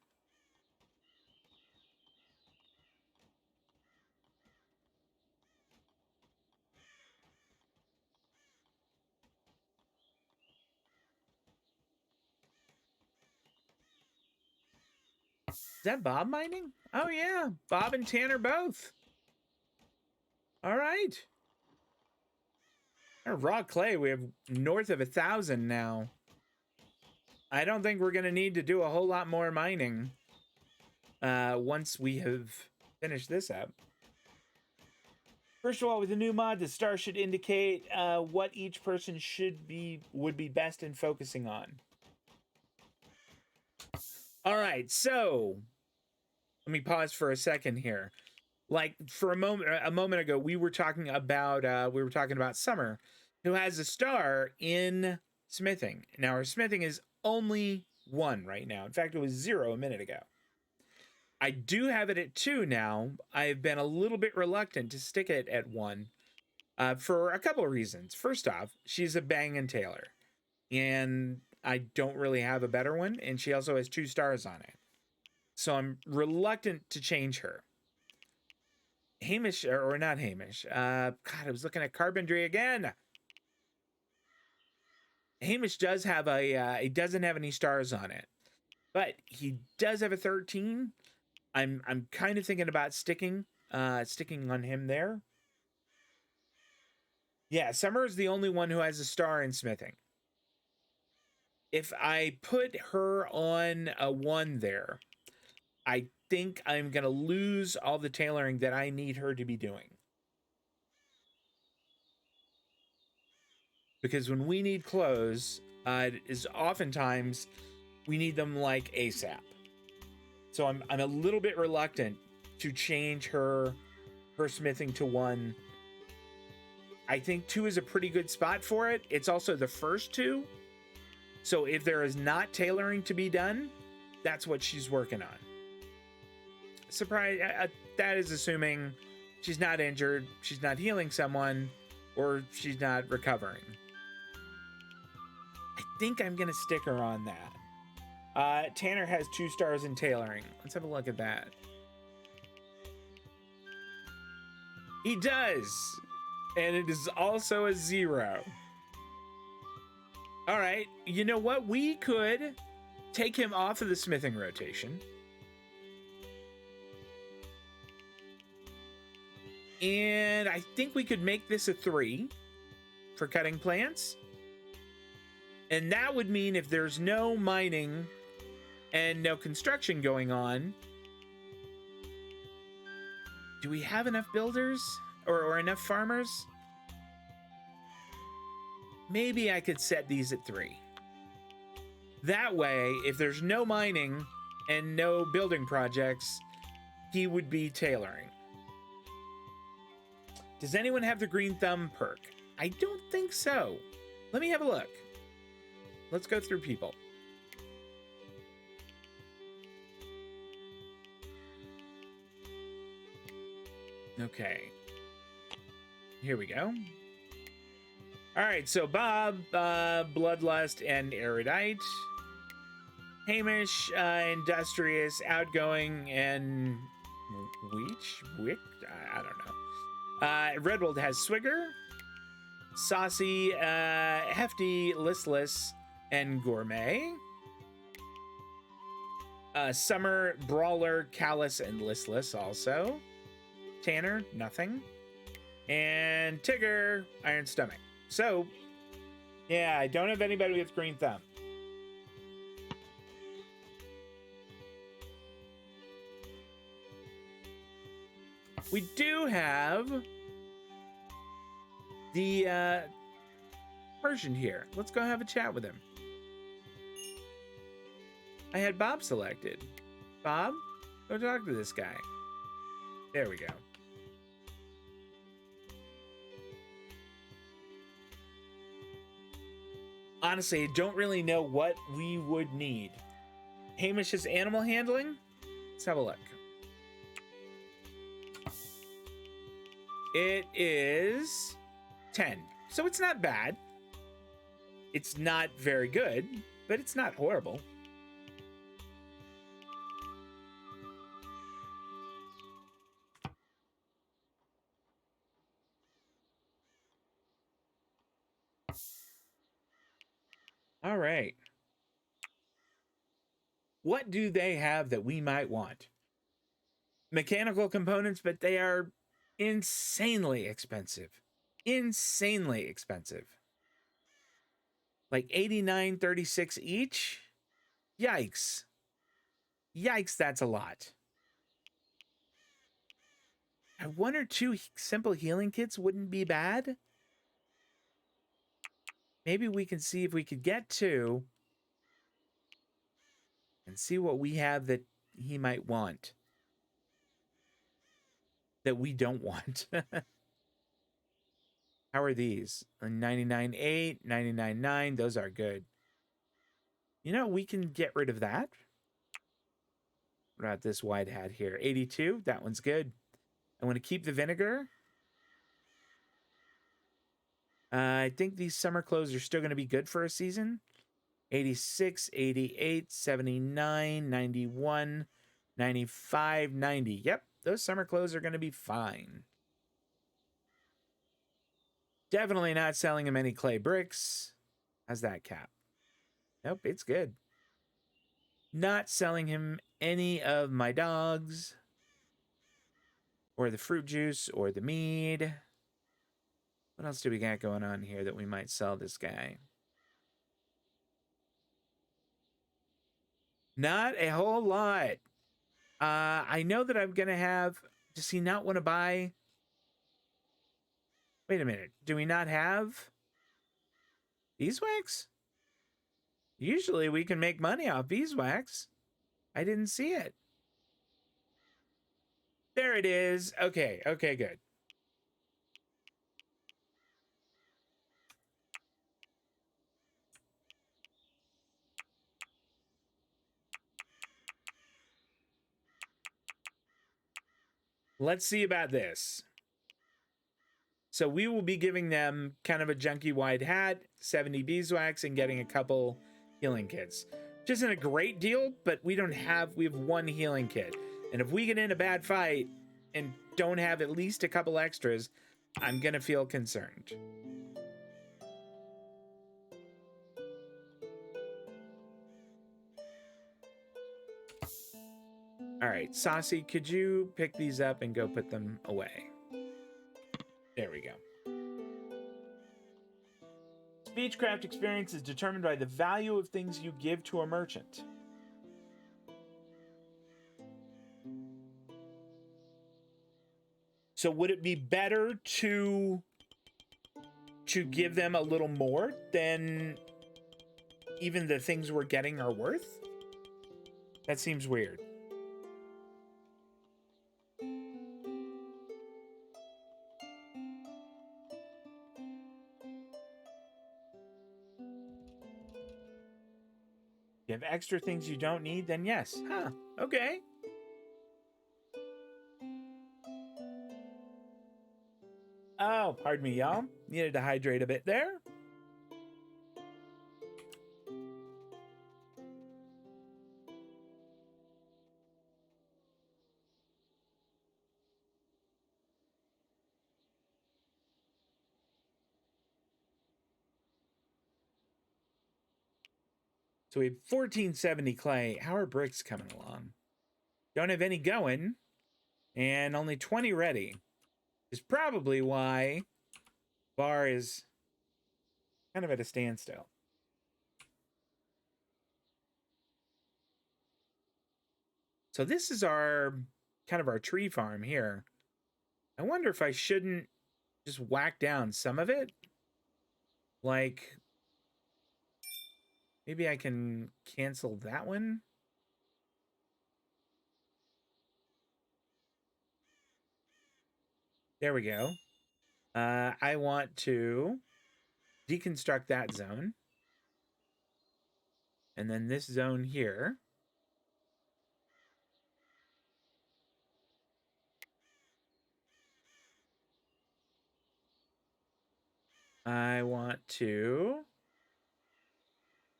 Is that Bob mining? Oh yeah, Bob and Tanner both. All right. Our raw clay, we have north of 1,000 now. I don't think we're gonna need to do a whole lot more mining once we have finished this up. First of all, with the new mod, the star should indicate what each person would be best in focusing on. All right, so let me pause for a second here. Like for a moment ago, we were talking about Summer, who has a star in smithing. Now her smithing is only 1 right now. In fact, it was 0 a minute ago. I do have it at 2 now. I've been a little bit reluctant to stick it at 1 for a couple of reasons. First off, she's a banging tailor, and I don't really have a better one, and she also has 2 stars on it. So I'm reluctant to change her. Hamish, or not Hamish. God, I was looking at carpentry again. Hamish does have he doesn't have any stars on it, but he does have a 13. I'm kind of thinking about sticking on him there. Yeah, Summer is the only one who has a star in smithing. If I put her on a 1 there, I think I'm going to lose all the tailoring that I need her to be doing. Because when we need clothes, is oftentimes we need them like ASAP. So I'm a little bit reluctant to change her smithing to 1. I think 2 is a pretty good spot for it. It's also the first 2. So if there is not tailoring to be done, that's what she's working on. Surprise, that is assuming she's not injured, she's not healing someone, or she's not recovering. I think I'm gonna stick her on that. Tanner has 2 stars in tailoring. Let's have a look at that. He does, and it is also a 0. All right, you know what? We could take him off of the smithing rotation. And I think we could make this a 3 for cutting plants. And that would mean if there's no mining and no construction going on, do we have enough builders or enough farmers? Maybe I could set these at 3. That way, if there's no mining and no building projects, he would be tailoring. Does anyone have the green thumb perk? I don't think so. Let me have a look. Let's go through people. Okay. Here we go. All right, so Bob, Bloodlust, and Erudite. Hamish, Industrious, Outgoing, and Wick? I don't know. Redwold has Swigger, Saucy, Hefty, Listless, and Gourmet. Summer, Brawler, Callous, and Listless also. Tanner, nothing. And Tigger, Iron Stomach. So, yeah, I don't have anybody with green thumb. We do have the Persian here. Let's go have a chat with him. I had Bob selected. Bob, go talk to this guy. There we go. Honestly, I don't really know what we would need. Hamish's animal handling? Let's have a look. It is 10. So it's not bad. It's not very good, but it's not horrible. All right. What do they have that we might want? Mechanical components, but they are insanely expensive. Insanely expensive. Like 89.36 each? Yikes. Yikes, that's a lot. 1 or 2 simple healing kits wouldn't be bad. Maybe we can see if we could get 2. and see what we have that he might want. That we don't want. How are these? 99.8, 99.9. Those are good. You know, we can get rid of that. What about this wide hat here? 82. That one's good. I want to keep the vinegar. I think these summer clothes are still going to be good for a season. 86, 88, 79, 91, 95, 90. Yep, those summer clothes are going to be fine. Definitely not selling him any clay bricks. How's that cap? Nope, it's good. Not selling him any of my dogs. Or the fruit juice or the mead. What else do we got going on here that we might sell this guy? Not a whole lot. I know that I'm going to have... Does he not want to buy... Wait a minute. Do we not have beeswax? Usually we can make money off beeswax. I didn't see it. There it is. Okay, okay, good. Let's see about this. So we will be giving them kind of a junky wide hat, 70 beeswax, and getting a couple healing kits. Which isn't a great deal, but we have one healing kit. And if we get in a bad fight and don't have at least a couple extras, I'm gonna feel concerned. All right, Saucy, could you pick these up and go put them away? There we go. Speechcraft experience is determined by the value of things you give to a merchant. So would it be better to give them a little more than even the things we're getting are worth? That seems weird. You have extra things you don't need, then yes. Huh, okay. Oh, pardon me, y'all. Needed to hydrate a bit there. So we have 1470 clay. How are bricks coming along? Don't have any going, and only 20 ready. Is probably why bar is kind of at a standstill. So this is our kind of our tree farm here. I wonder if I shouldn't just whack down some of it. Like, maybe I can cancel that one. There we go. I want to deconstruct that zone. And then this zone here. I want to...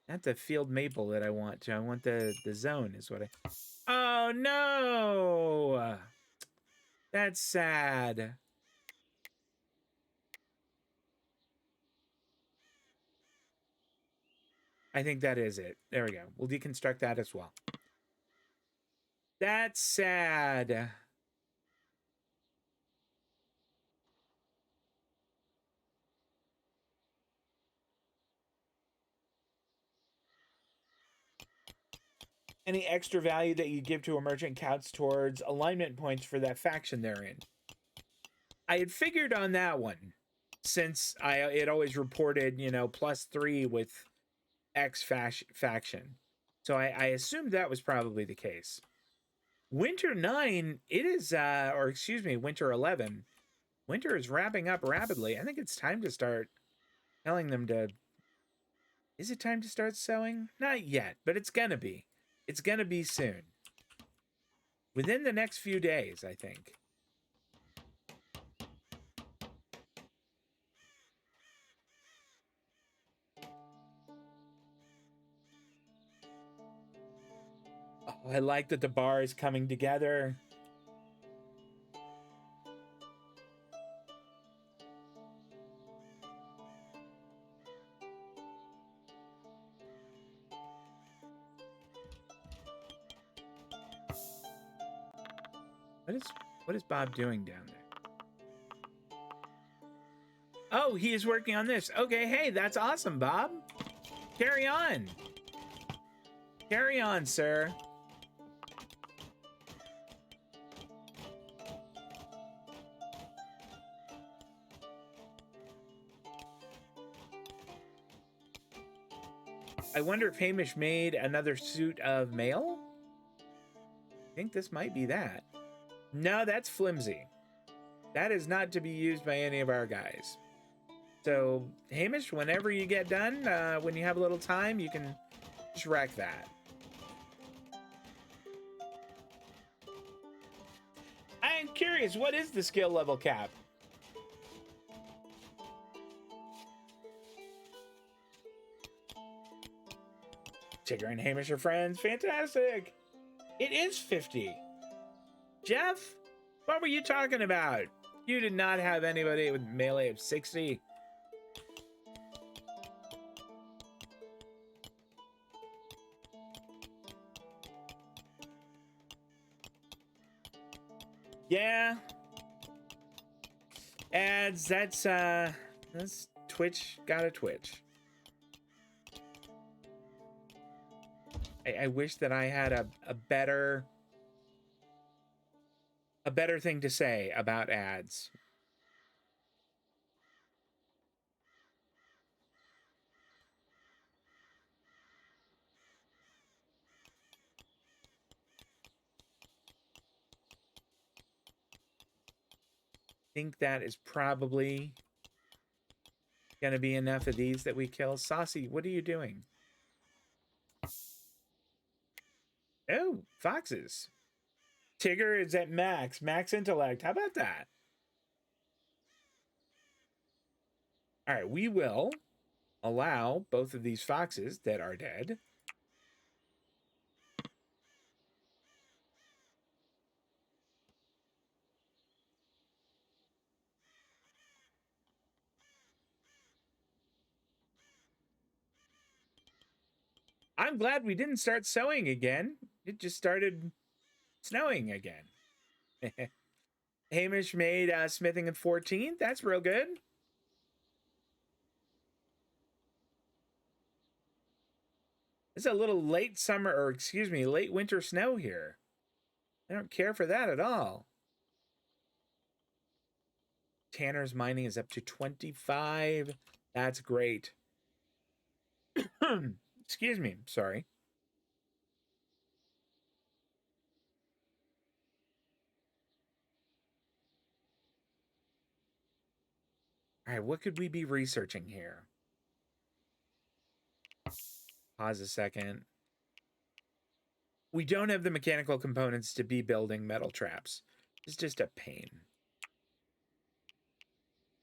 Not the field maple that I want to. I want the zone is what I... Oh, no! That's sad. I think that is it. There we go. We'll deconstruct that as well. That's sad. Any extra value that you give to a merchant counts towards alignment points for that faction they're in. I had figured on that one, since it always reported, you know, +3 with X faction. So I assumed that was probably the case. Winter 9, it is, or excuse me, Winter 11. Winter is wrapping up rapidly. I think it's time to start telling them to... Is it time to start sowing? Not yet, but it's gonna be. It's gonna be soon. Within the next few days, I think. Oh, I like that the bar is coming together. What is Bob doing down there? Oh, he is working on this. Okay, hey, that's awesome, Bob. Carry on. Carry on, sir. I wonder if Hamish made another suit of mail? I think this might be that. No, that's flimsy. That is not to be used by any of our guys. So, Hamish, whenever you get done, when you have a little time, you can just wreck that. I am curious, what is the skill level cap? Tigger and Hamish are friends. Fantastic. It is 50. Jeff, what were you talking about? You did not have anybody with melee of 60. Yeah. Ads, that's Twitch, gotta Twitch. I wish that I had a better thing to say about ads. I think that is probably gonna be enough of these that we kill. Saucy, what are you doing? Oh, foxes. Tigger is at max intellect. How about that? All right, we will allow both of these foxes that are dead. I'm glad we didn't start sowing again. It just started snowing again. Hamish made smithing at 14. That's real good. It's a little late summer, or excuse me, late winter snow here. I don't care for that at all. Tanner's mining is up to 25. That's great. Excuse me, sorry. All right, what could we be researching here? Pause a second. We don't have the mechanical components to be building metal traps. It's just a pain.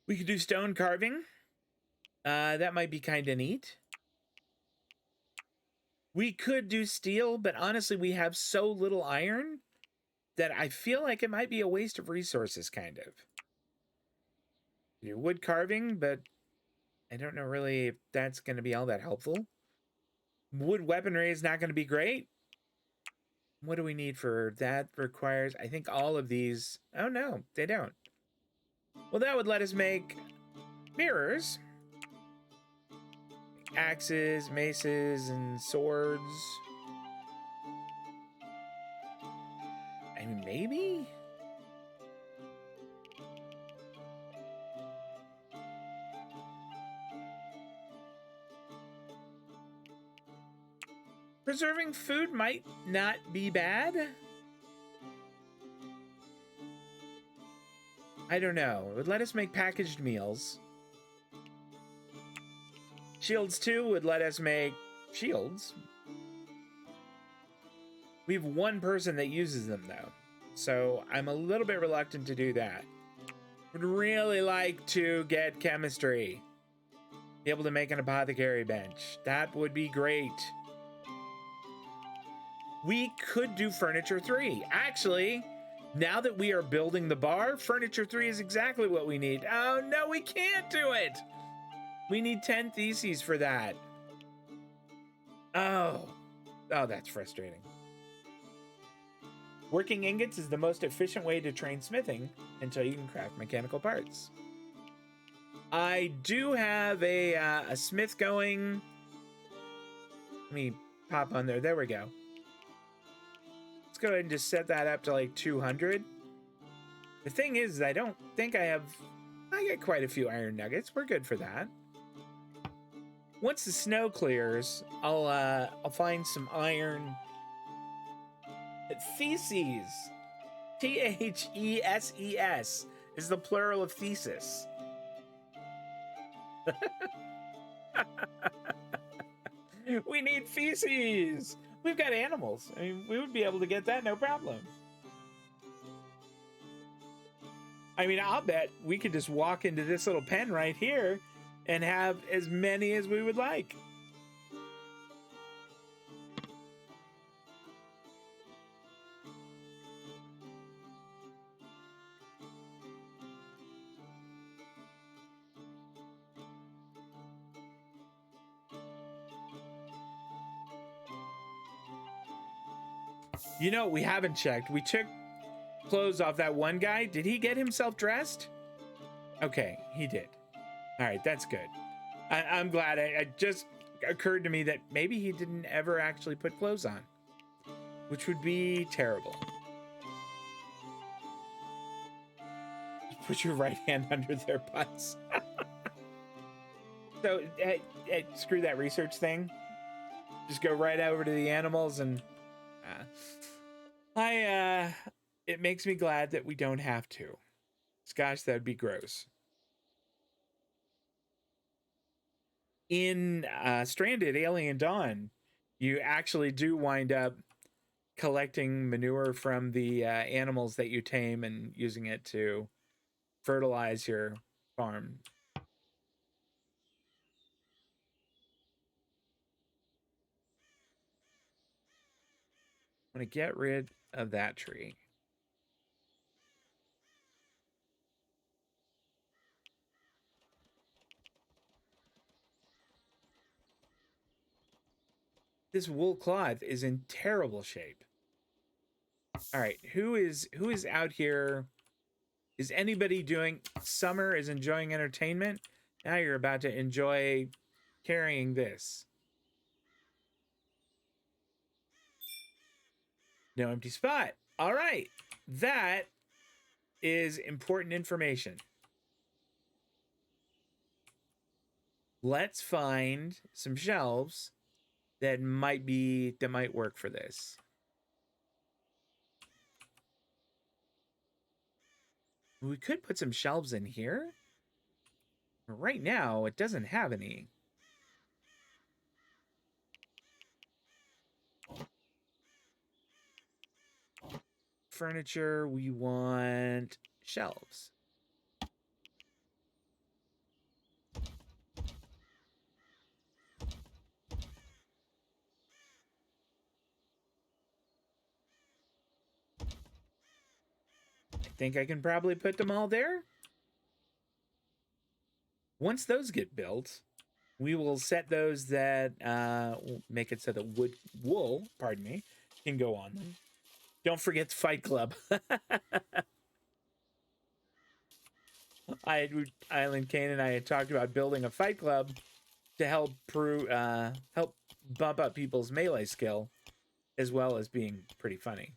We could do stone carving. That might be kind of neat. We could do steel, but honestly, we have so little iron that I feel like it might be a waste of resources, kind of. Do wood carving, but I don't know really if that's going to be all that helpful. Wood weaponry is not going to be great. What do we need for that? Requires, I think, all of these. Oh, no, they don't. Well, that would let us make mirrors. Axes, maces, and swords. I mean, maybe? Preserving food might not be bad. I don't know. It would let us make packaged meals. Shields 2 would let us make shields. We have one person that uses them, though. So I'm a little bit reluctant to do that. Would really like to get chemistry. Be able to make an apothecary bench. That would be great. We could do furniture 3. Actually, now that we are building the bar, furniture 3 is exactly what we need. Oh, no, we can't do it. We need 10 theses for that. Oh, that's frustrating. Working ingots is the most efficient way to train smithing until you can craft mechanical parts. I do have a smith going. Let me pop on there. There we go. Let's go ahead and just set that up to like 200. The thing is, I don't think I get quite a few iron nuggets. We're good for that. Once the snow clears, I'll find some iron. Theses. Theses is the plural of thesis. We need feces. We've got animals. I mean, we would be able to get that no problem. I mean, I'll bet we could just walk into this little pen right here and have as many as we would like. You know, we haven't checked. We took clothes off that one guy. Did he get himself dressed? Okay, he did. All right, that's good. I'm glad. It just occurred to me that maybe he didn't ever actually put clothes on, which would be terrible. Just put your right hand under their butts. So, screw that research thing. Just go right over to the animals and... it makes me glad that we don't have to. Gosh, that'd be gross. In Stranded Alien Dawn, you actually do wind up collecting manure from the animals that you tame and using it to fertilize your farm. I'm going to get rid of that tree. This wool cloth is in terrible shape. All right, who is out here? Is anybody doing... Summer is enjoying entertainment. Now you're about to enjoy carrying this. No empty spot. All right, that is important information. Let's find some shelves that might work for this. We could put some shelves in here. Right now, it doesn't have any. Furniture, we want shelves. I think I can probably put them all there. Once those get built, we will set those that we'll make it so that wool, pardon me, can go on them. Don't forget the Fight Club. Island Kane and I had talked about building a Fight Club to help help bump up people's melee skill, as well as being pretty funny.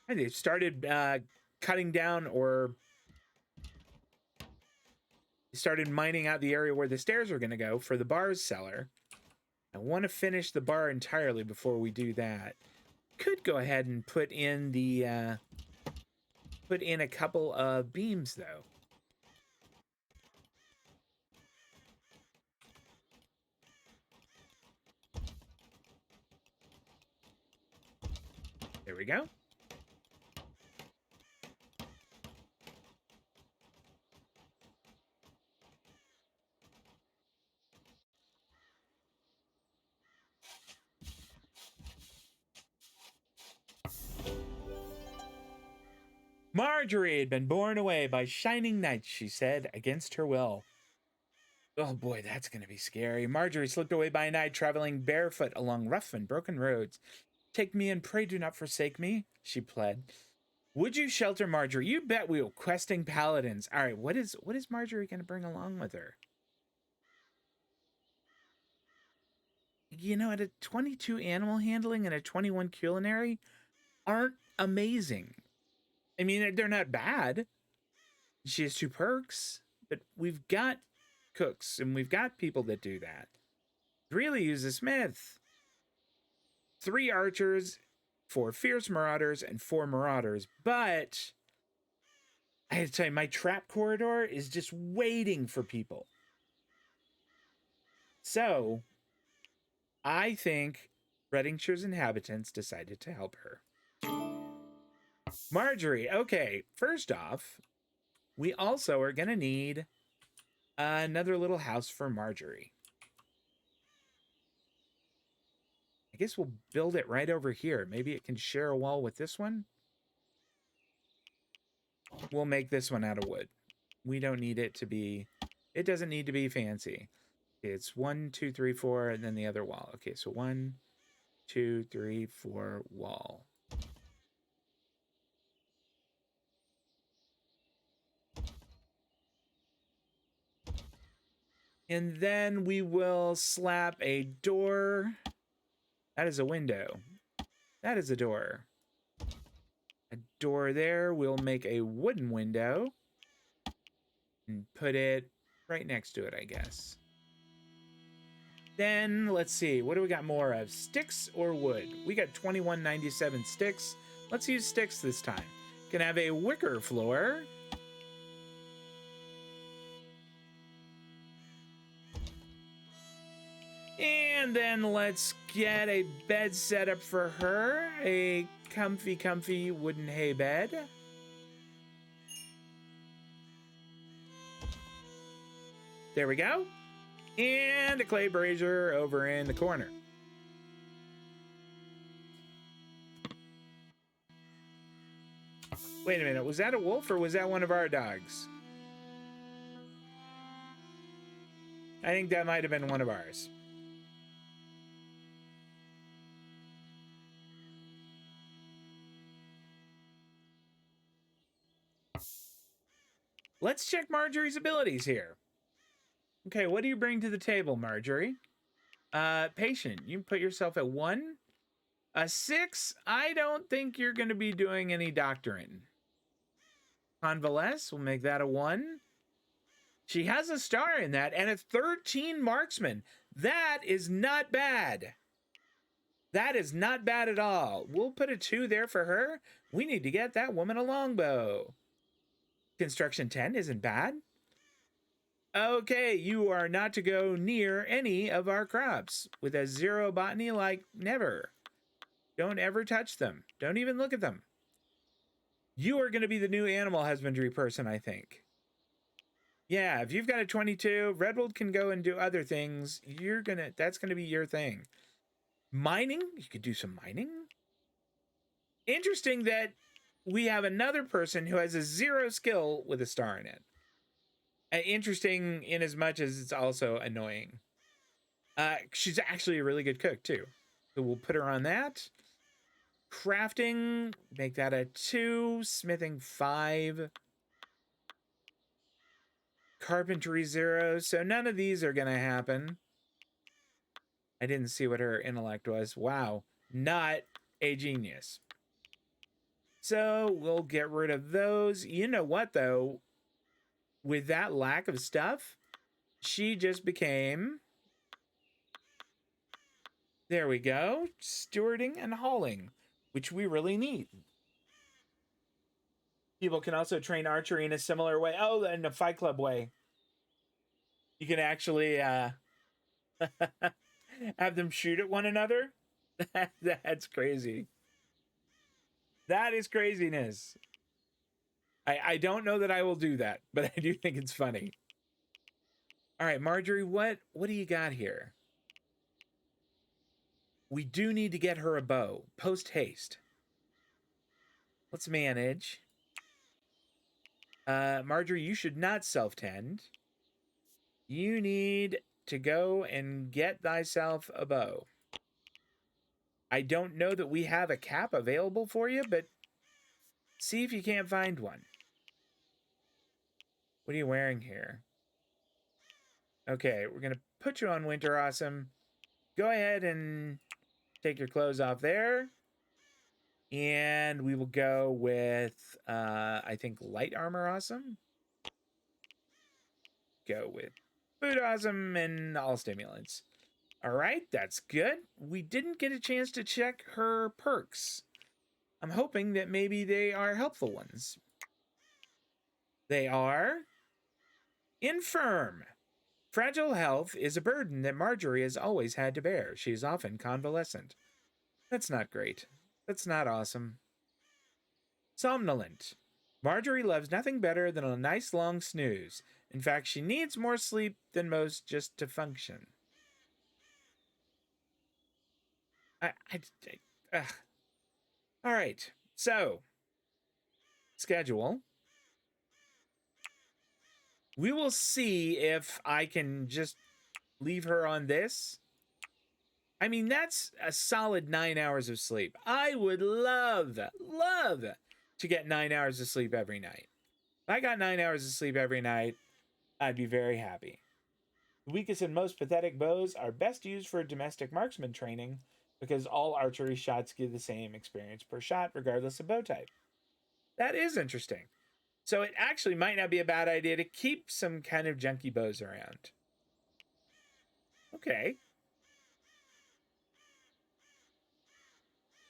And they've started cutting down or started mining out the area where the stairs are going to go for the bar's cellar. I want to finish the bar entirely before we do that. Could go ahead and put in the put in a couple of beams though. There we go. Marjorie had been borne away by shining knights, she said, against her will. Oh boy, that's going to be scary. Marjorie slipped away by night, traveling barefoot along rough and broken roads. Take me and pray do not forsake me, she pled. Would you shelter Marjorie? You bet we will. Questing paladins. All right, what is Marjorie going to bring along with her? You know, at a 22 animal handling and a 21 culinary aren't amazing. I mean, they're not bad. She has 2 perks, but we've got cooks and we've got people that do that. Really use a smith. 3 archers, 4 fierce marauders, and 4 marauders. But I have to tell you, my trap corridor is just waiting for people. So I think Reddingshire's inhabitants decided to help her. Marjorie, okay, first off, we also are going to need another little house for Marjorie. I guess we'll build it right over here. Maybe it can share a wall with this one. We'll make this one out of wood. We don't need it to be, it doesn't need to be fancy. It's 1, 2, 3, 4, and then the other wall. Okay, so 1, 2, 3, 4 wall. And then we will slap a door. That is a window. That is a door. A door there. We'll make a wooden window and put it right next to it, I guess. Then, let's see. What do we got more of? Sticks or wood? We got 2197 sticks. Let's use sticks this time. Can have a wicker floor. And then let's get a bed set up for her. A comfy wooden hay bed. There we go. And a clay brazier over in the corner. Wait a minute, was that a wolf or was that one of our dogs? I think that might have been one of ours. Let's check Marjorie's abilities here. Okay, what do you bring to the table, Marjorie? Patient. You put yourself at 1. A 6, I don't think you're going to be doing any doctoring. Convalesce, we'll make that a 1. She has a star in that, and a 13 marksman. That is not bad. That is not bad at all. We'll put a 2 there for her. We need to get that woman a longbow. Construction 10 isn't bad. Okay, you are not to go near any of our crops. With a 0 botany, like never. Don't ever touch them. Don't even look at them. You are going to be the new animal husbandry person, I think. Yeah, if you've got a 22, Redwold can go and do other things. That's going to be your thing. Mining, you could do some mining. Interesting that we have another person who has a 0 skill with a star in it. Interesting in as much as it's also annoying. She's actually a really good cook too. So we'll put her on that. Crafting, make that a 2. Smithing 5. Carpentry 0. So none of these are going to happen. I didn't see what her intellect was. Wow. Not a genius. So we'll get rid of those. You know what, though? With that lack of stuff, she just became, there we go, stewarding and hauling, which we really need. People can also train archery in a similar way. Oh, in a Fight Club way. You can actually have them shoot at one another. That's crazy. That is craziness. I don't know that I will do that, but I do think it's funny. All right, Marjorie, what do you got here? We do need to get her a bow. Post haste. Let's manage. Marjorie, you should not self-tend. You need to go and get thyself a bow. I don't know that we have a cap available for you, but see if you can't find one. What are you wearing here? Okay, we're going to put you on Winter Awesome. Go ahead and take your clothes off there. And we will go with, I think, Light Armor Awesome. Go with Food Awesome and all stimulants. All right, that's good. We didn't get a chance to check her perks. I'm hoping that maybe they are helpful ones. They are infirm. Fragile health is a burden that Marjorie has always had to bear. She is often convalescent. That's not great. That's not awesome. Somnolent. Marjorie loves nothing better than a nice long snooze. In fact, she needs more sleep than most just to function. Ugh. All right, so schedule. We will see if I can just leave her on this. I mean, that's a solid 9 hours of sleep. I would love to get 9 hours of sleep every night. If I got 9 hours of sleep every night, I'd be very happy. The weakest and most pathetic bows are best used for domestic marksman training because all archery shots give the same experience per shot, regardless of bow type. That is interesting. So it actually might not be a bad idea to keep some kind of junky bows around. Okay.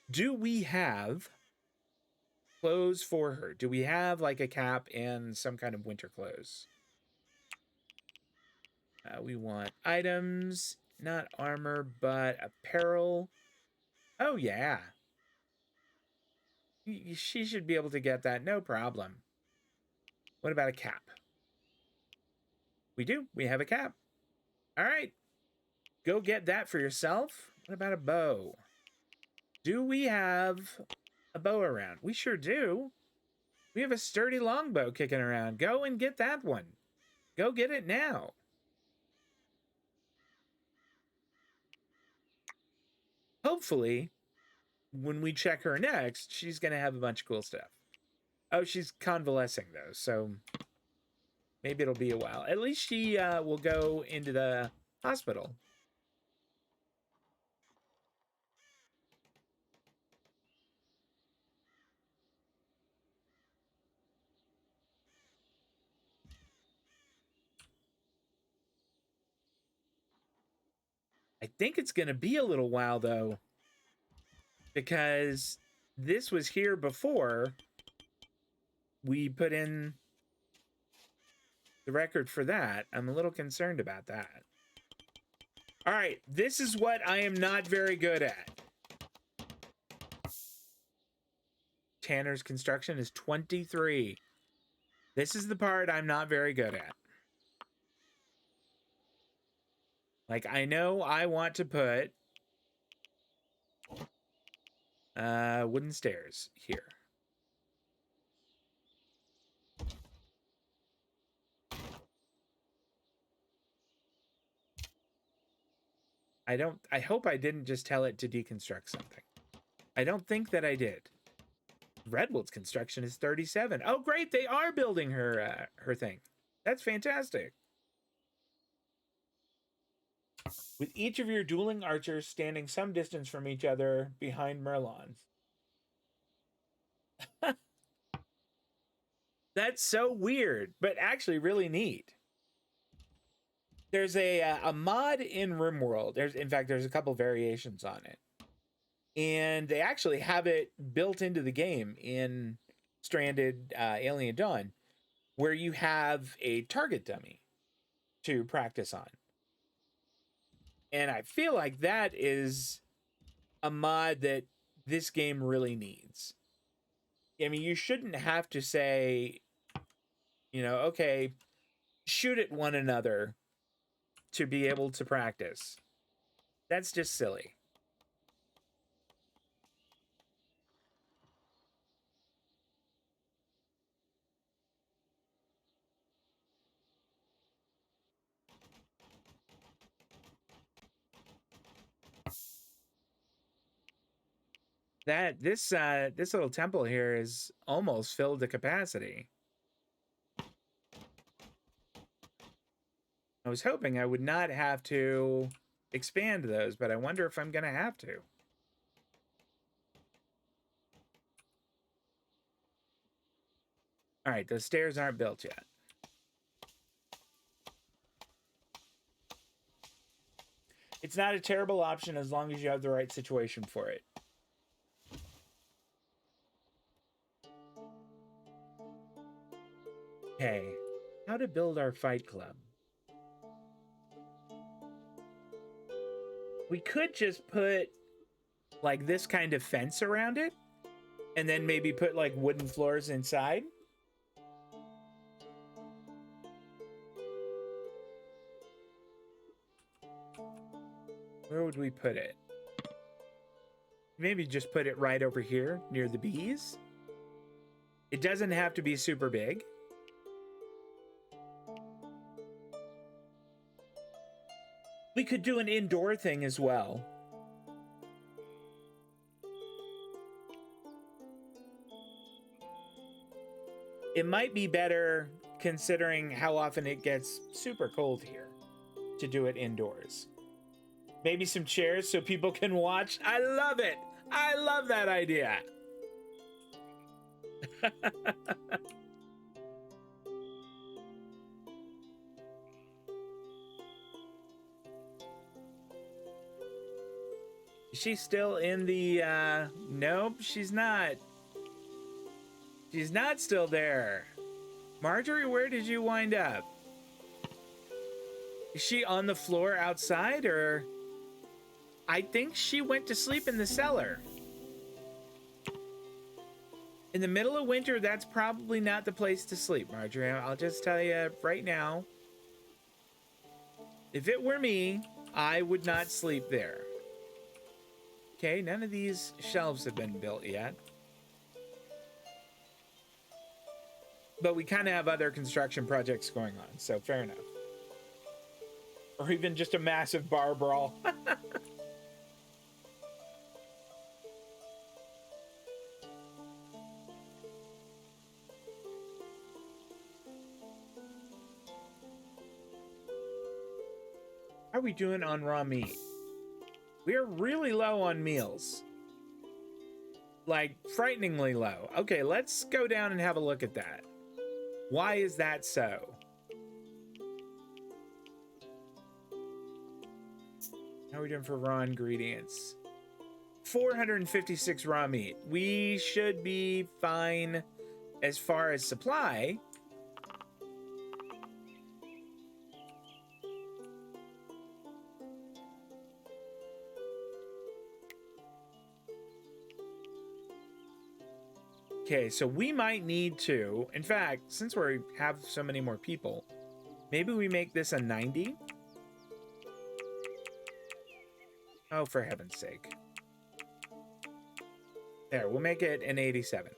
Do we have clothes for her? Do we have like a cap and some kind of winter clothes? We want items, not armor, but apparel. Oh, yeah. She should be able to get that, no problem. What about a cap? We do. We have a cap. All right. Go get that for yourself. What about a bow? Do we have a bow around? We sure do. We have a sturdy longbow kicking around. Go and get that one. Go get it now. Hopefully, when we check her next, she's going to have a bunch of cool stuff. Oh, she's convalescing, though, so maybe it'll be a while. At least she will go into the hospital. I think it's going to be a little while, though, because this was here before we put in the record for that. I'm a little concerned about that. All right, this is what I am not very good at. Tanner's construction is 23. This is the part I'm not very good at. Like, I know I want to put wooden stairs here. I hope I didn't just tell it to deconstruct something. I don't think that I did. Redwood's construction is 37. Oh, great. They are building her thing. That's fantastic. With each of your dueling archers standing some distance from each other behind Merlons. That's so weird, but actually really neat. There's a mod in RimWorld. There's a couple variations on it, and they actually have it built into the game in Stranded Alien Dawn, where you have a target dummy to practice on. And I feel like that is a mod that this game really needs. I mean, you shouldn't have to say, okay, shoot at one another to be able to practice. That's just silly. This little temple here is almost filled to capacity. I was hoping I would not have to expand those, but I wonder if I'm gonna have to. All right, those stairs aren't built yet. It's not a terrible option as long as you have the right situation for it. Okay, how to build our fight club. We could just put like this kind of fence around it and then maybe put like wooden floors inside. Where would we put it? Maybe just put it right over here near the bees. It doesn't have to be super big. We could do an indoor thing as well. It might be better, considering how often it gets super cold here, to do it indoors. Maybe some chairs so people can watch. I love it. I love that idea. Is she still in the, nope, she's not. She's not still there. Marjorie, where did you wind up? Is she on the floor outside, or? I think she went to sleep in the cellar. In the middle of winter, that's probably not the place to sleep, Marjorie. I'll just tell you right now. If it were me, I would not sleep there. Okay, none of these shelves have been built yet. But we kind of have other construction projects going on, so fair enough. Or even just a massive bar brawl. How are we doing on raw meat? We're really low on meals. Like, frighteningly low. Okay, let's go down and have a look at that. Why is that so? How are we doing for raw ingredients? 456 raw meat. We should be fine as far as supply. Okay, so we might need to, in fact, since we have so many more people, maybe we make this a 90? Oh, for heaven's sake. There, we'll make it an 87.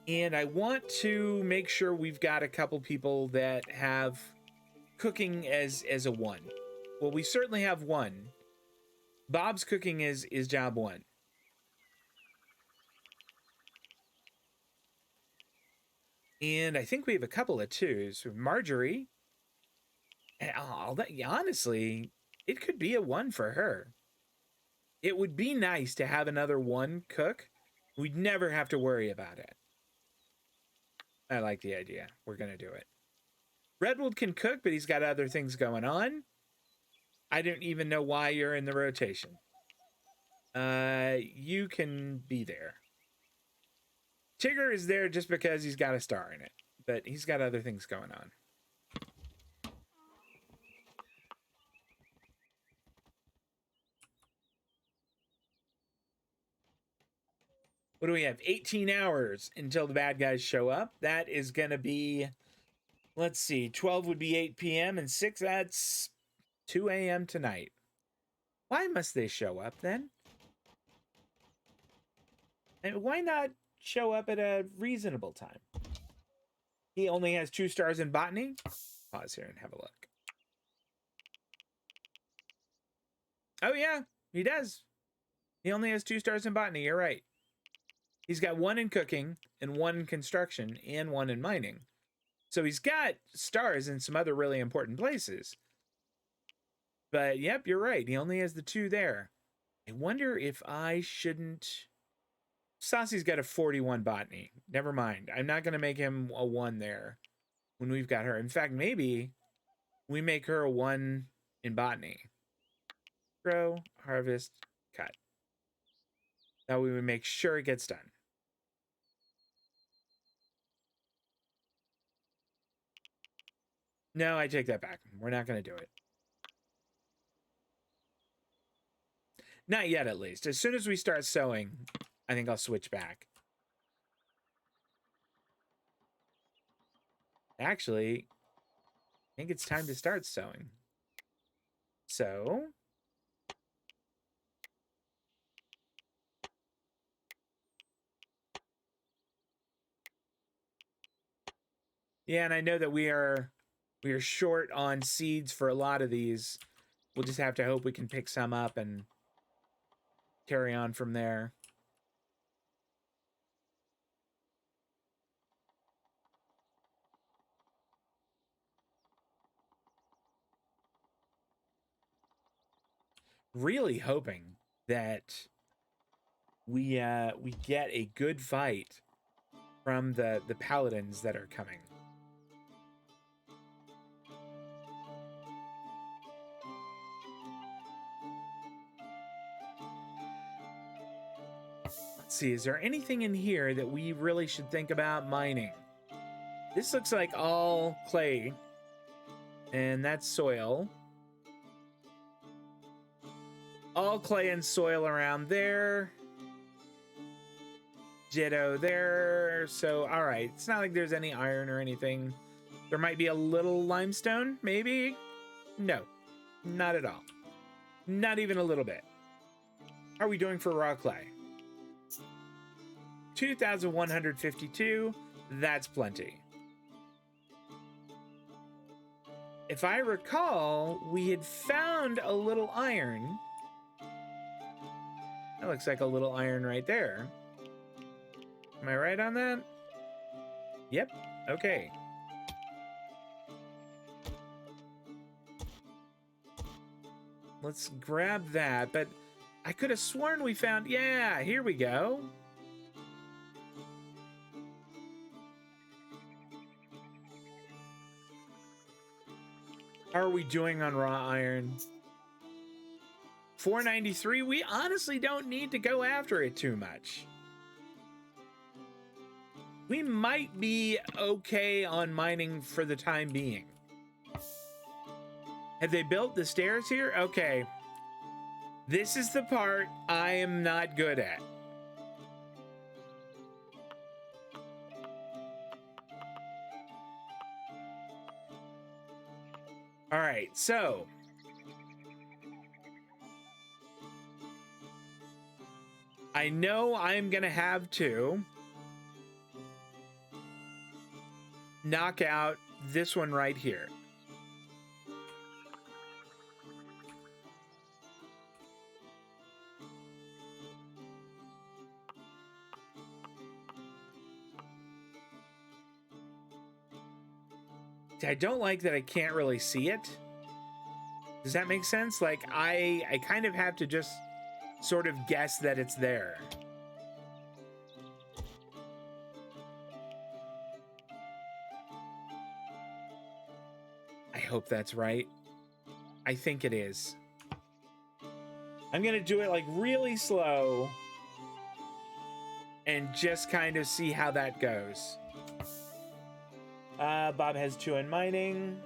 And I want to make sure we've got a couple people that have cooking as a 1. Well, we certainly have 1. Bob's cooking is job 1. And I think we have a couple of 2s. Marjorie. Honestly, it could be a 1 for her. It would be nice to have another 1 cook, We'd never have to worry about it. I like the idea. We're going to do it. Redwood can cook, but he's got other things going on. I don't even know why you're in the rotation. You can be there. Tigger is there just because he's got a star in it, but he's got other things going on. What do we have? 18 hours until the bad guys show up. That is going to be, let's see, 12 would be 8 p.m. and 6, that's 2 a.m. tonight. Why must they show up then? And why not show up at a reasonable time? He only has 2 stars in botany. Pause here and have a look. Oh yeah, he does. He only has 2 stars in botany. You're right. He's got 1 in cooking and 1 in construction and 1 in mining. So he's got stars in some other really important places. But yep, you're right. He only has the 2 there. I wonder if I shouldn't... Saucy's got a 41 botany. Never mind. I'm not going to make him a 1 there when we've got her. In fact, maybe we make her a 1 in botany. Grow, harvest, cut. That way we make sure it gets done. No, I take that back. We're not going to do it. Not yet, at least. As soon as we start sewing, I think I'll switch back. Actually, I think it's time to start sewing. So... yeah, and I know that we are short on seeds for a lot of these. We'll just have to hope we can pick some up and carry on from there. Really hoping that we get a good fight from the paladins that are coming. Let's see, is there anything in here that we really should think about mining? This looks like all clay, and that's soil. All clay and soil around there. Ditto there. So, all right. It's not like there's any iron or anything. There might be a little limestone, maybe? No, not at all. Not even a little bit. How are we doing for raw clay? 2,152. That's plenty. If I recall, we had found a little iron. That looks like a little iron right there. Am I right on that? Yep. Okay. Let's grab that, but I could have sworn we found... yeah, here we go. How are we doing on raw iron? 493. We honestly don't need to go after it too much. We might be okay on mining for the time being. Have they built the stairs here? Okay. This is the part I am not good at. All right, so I know I'm gonna have to knock out this one right here. I don't like that I can't really see it. Does that make sense? Like, I kind of have to just sort of guess that it's there. hope that's right. I think it is. I'm gonna do it like really slow and just kind of see how that goes. Bob has 2 in mining.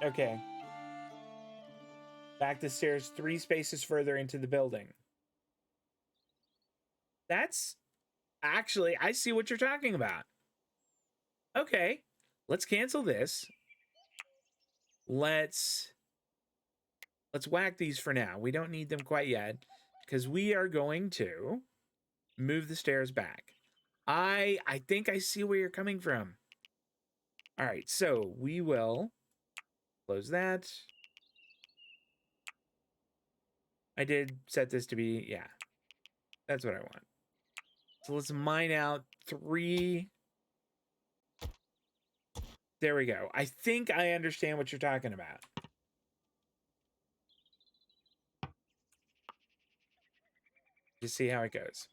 Okay. Back the stairs 3 spaces further into the building. That's actually, I see what you're talking about. Okay. Let's cancel this. Let's whack these for now. We don't need them quite yet because we are going to move the stairs back. I think I see where you're coming from. All right, so we will close that. I did set this to be, yeah, that's what I want. So let's mine out 3. There we go. I think I understand what you're talking about. Just see how it goes.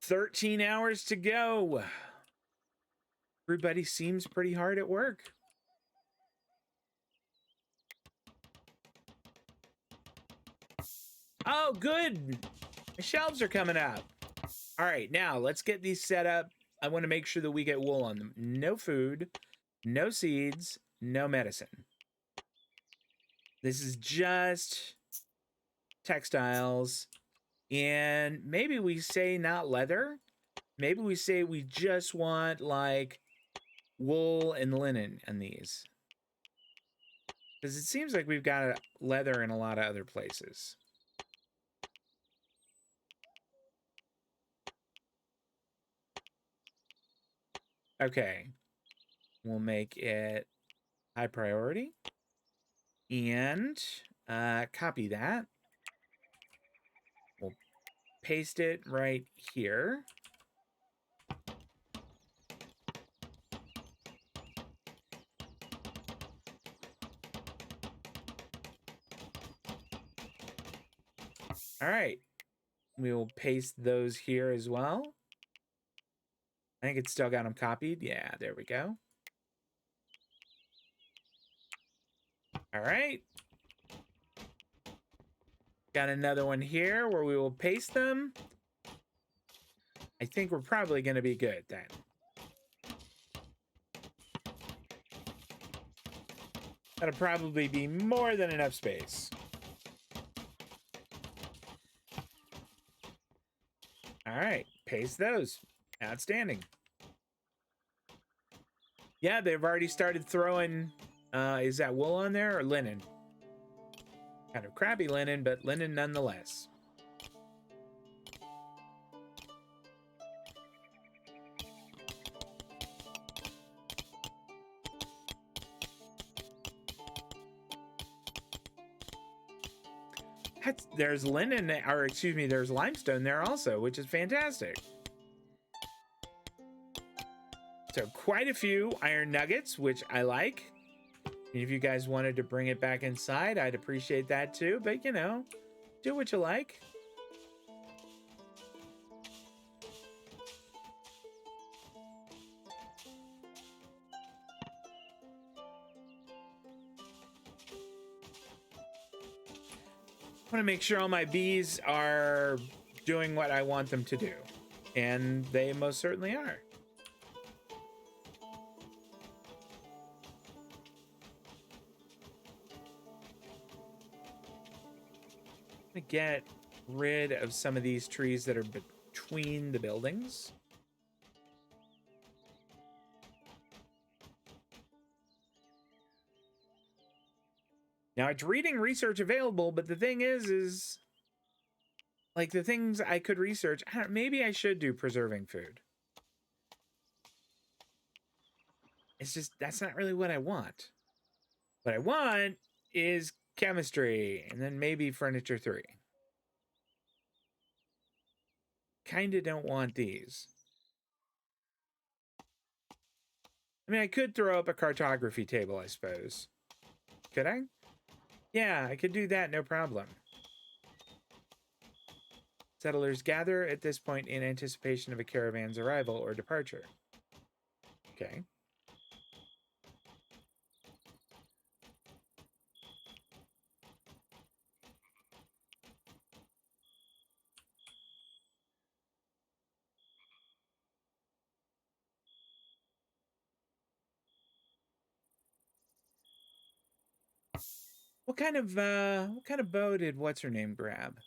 "13 hours to go." Everybody seems pretty hard at work. Oh, good. My shelves are coming up. All right, now let's get these set up. I want to make sure that we get wool on them. No food, no seeds, no medicine. This is just textiles. And maybe we say not leather. Maybe we say we just want like wool and linen in these. Because it seems like we've got leather in a lot of other places. Okay. We'll make it high priority. And copy that. We'll paste it right here. All right. We will paste those here as well. I think it's still got them copied. Yeah, there we go. All right. Got another one here where we will paste them. I think we're probably going to be good then. That'll probably be more than enough space. All right, paste those. Outstanding. Yeah, they've already started throwing, is that wool on there or linen? Kind of crappy linen, but linen nonetheless. There's linen, or excuse me, there's limestone there also, which is fantastic. So quite a few iron nuggets, which I like. And if you guys wanted to bring it back inside, I'd appreciate that too. But, you know, do what you like. I want to make sure all my bees are doing what I want them to do. And they most certainly are. I'm going to get rid of some of these trees that are between the buildings. Now it's reading research available, but the thing is like the things I could research, maybe I should do preserving food. It's just, that's not really what I want. What I want is chemistry and then maybe furniture 3. Kind of don't want these. I mean, I could throw up a cartography table, I suppose. Could I? Yeah, I could do that, no problem. Settlers gather at this point in anticipation of a caravan's arrival or departure. Okay. What kind of bow did what's her name grab?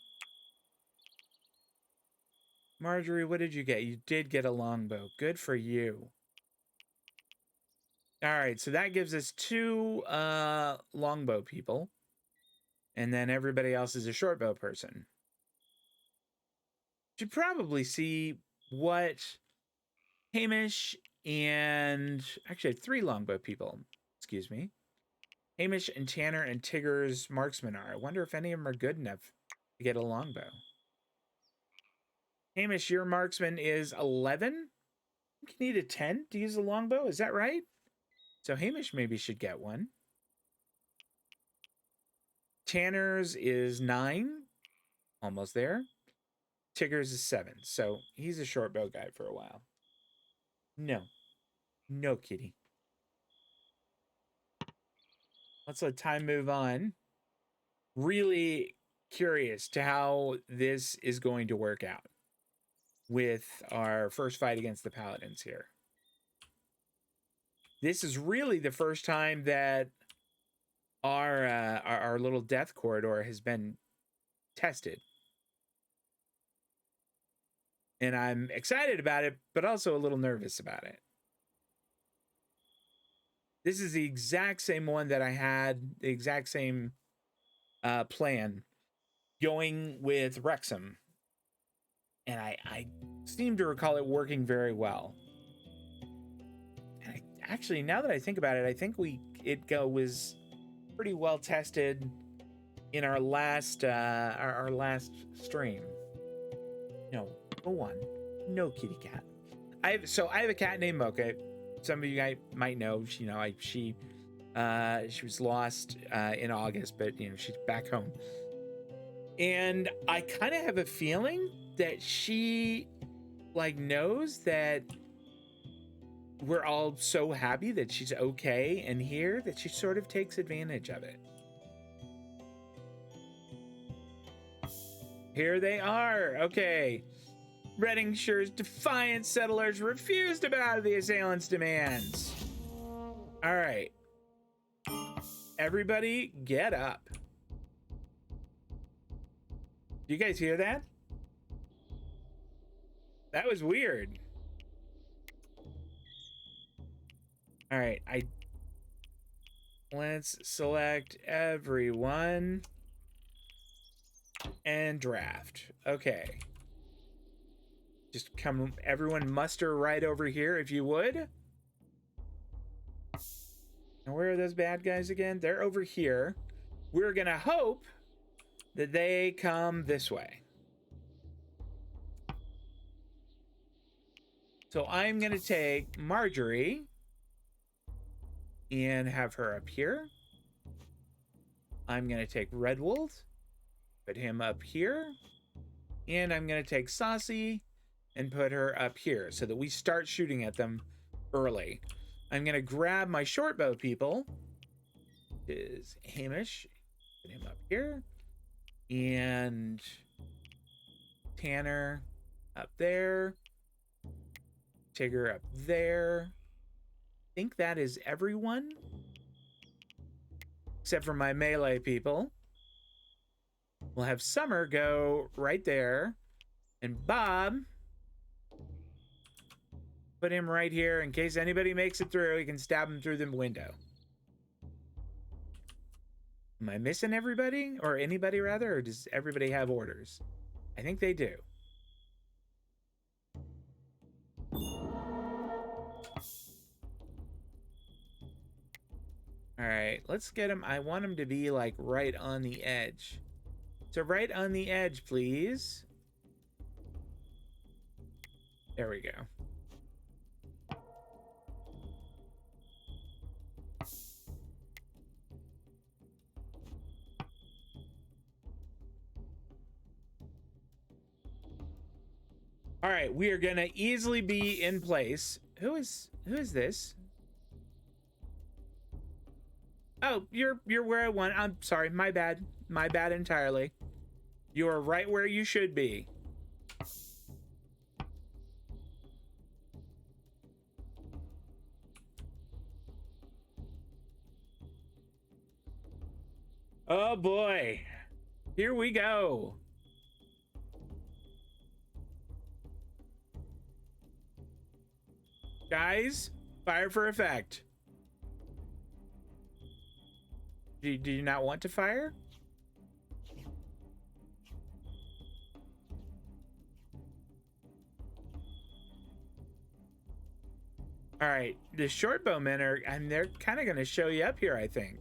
Marjorie, what did you get? You did get a longbow. Good for you. All right, so that gives us 2 longbow people. And then everybody else is a shortbow person. Should probably see what Hamish and actually 3 longbow people. Excuse me. Hamish and Tanner and Tigger's marksmen are. I wonder if any of them are good enough to get a longbow. Hamish, your marksman is 11. You need a 10 to use a longbow. Is that right? So Hamish maybe should get one. Tanner's is 9. Almost there. Tigger's is 7. So he's a shortbow guy for a while. No. No, kitty. Let's let time move on. Really curious to how this is going to work out with our first fight against the Paladins here. This is really the first time that our little death corridor has been tested. And I'm excited about it, but also a little nervous about it. This is the exact same one that I had, the exact same plan going with Wrexham. And I seem to recall it working very well. And actually, now that I think about it, I think it was pretty well tested in our last our last stream. No, go on. No, kitty cat. I have a cat named Mocha. Some of you guys might know. She was lost in August, but she's back home. And I kind of have a feeling that she knows that we're all so happy that she's okay and here that she sort of takes advantage of it. Here they are. Okay. Reddingshire's defiant settlers refuse to bow to the assailants' demands. All right. Everybody get up. Do you guys hear that? That was weird. All right, let's select everyone and draft. Okay. Just everyone muster right over here if you would. And where are those bad guys again? They're over here. We're gonna hope that they come this way. So I'm gonna take Marjorie and have her up here. I'm gonna take Redwold, put him up here. And I'm gonna take Saucy and put her up here so that we start shooting at them early. I'm gonna grab my shortbow people. Is Hamish, put him up here. And Tanner up there. Tigger up there. I think that is everyone. Except for my melee people. We'll have Summer go right there. And Bob, put him right here in case anybody makes it through. He can stab him through the window. Am I missing everybody? Or anybody, rather? Or does everybody have orders? I think they do. All right, let's get him. I want him to be right on the edge. So right on the edge, please. There we go. All right, we are gonna easily be in place. Who is this? Oh, you're where I want. I'm sorry, my bad. My bad entirely. You are right where you should be. Oh boy. Here we go. Guys, fire for effect. Do you not want to fire? All right, the short bowmen are, and they're kind of going to show you up here, I think.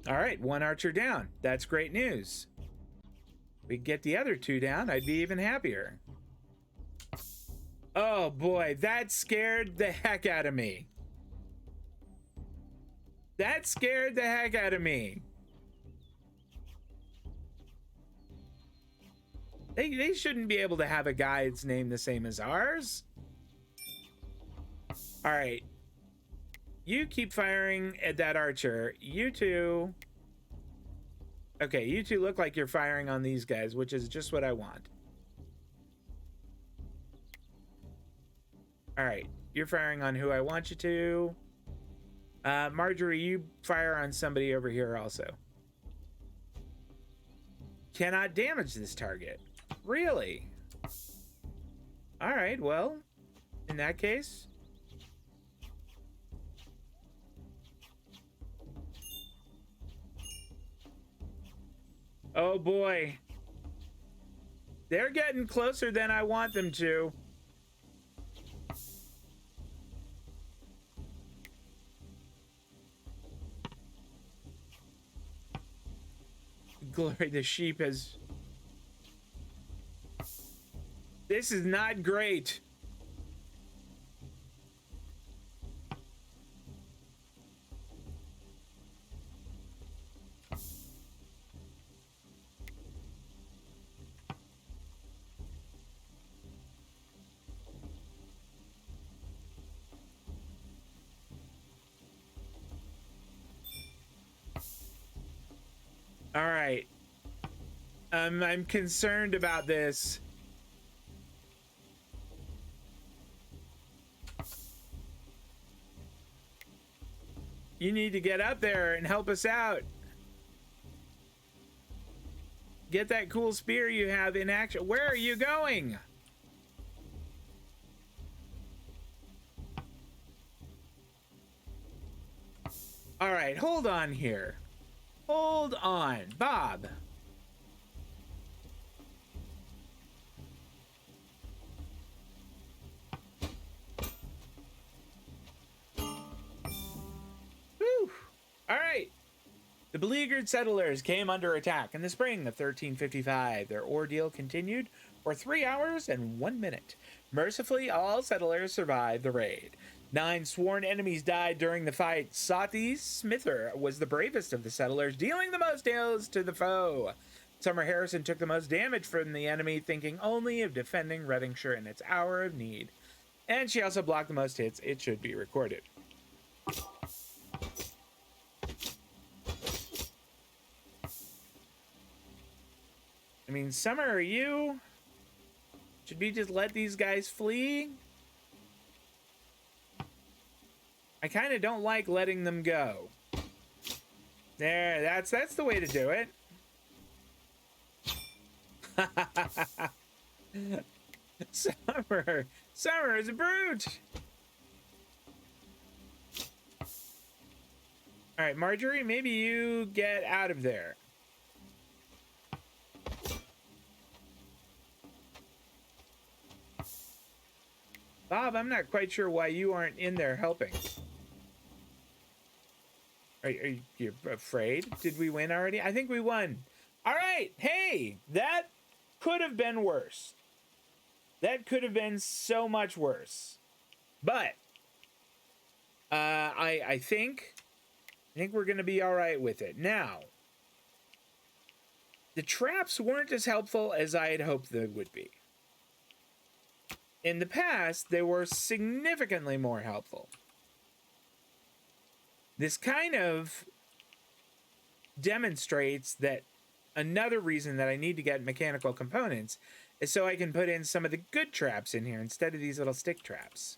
All right, one archer down. That's great news. We get the other two down, I'd be even happier. Oh boy, that scared the heck out of me. That scared the heck out of me. They shouldn't be able to have a guide's name the same as ours. All right. You keep firing at that archer. You two. Okay, you two look like you're firing on these guys, which is just what I want. All right, you're firing on who I want you to. Marjorie, you fire on somebody over here also. Cannot damage this target. Really? All right, well, in that case. Oh boy. They're getting closer than I want them to. Glory, the sheep has... This is not great. All right. I'm concerned about this. You need to get up there and help us out. Get that cool spear you have in action. Where are you going? All right, hold on here. Hold on, Bob. Whew. All right. The beleaguered settlers came under attack in the spring of 1355. Their ordeal continued for 3 hours and 1 minute. Mercifully, all settlers survived the raid. 9 sworn enemies died during the fight. Sati Smither was the bravest of the settlers, dealing the most damage to the foe. Summer Harrison took the most damage from the enemy, thinking only of defending Reddingshire in its hour of need. And she also blocked the most hits, it should be recorded. I mean, Summer, are you? Should we just let these guys flee? I kind of don't like letting them go. There, that's the way to do it. Summer is a brute. All right, Marjorie, maybe you get out of there. Bob, I'm not quite sure why you aren't in there helping. Are you afraid? Did we win already? I think we won. All right. Hey, that could have been worse. That could have been so much worse. But I think I think we're going to be all right with it. Now, the traps weren't as helpful as I had hoped they would be. In the past, they were significantly more helpful. This kind of demonstrates that another reason that I need to get mechanical components is so I can put in some of the good traps in here instead of these little stick traps.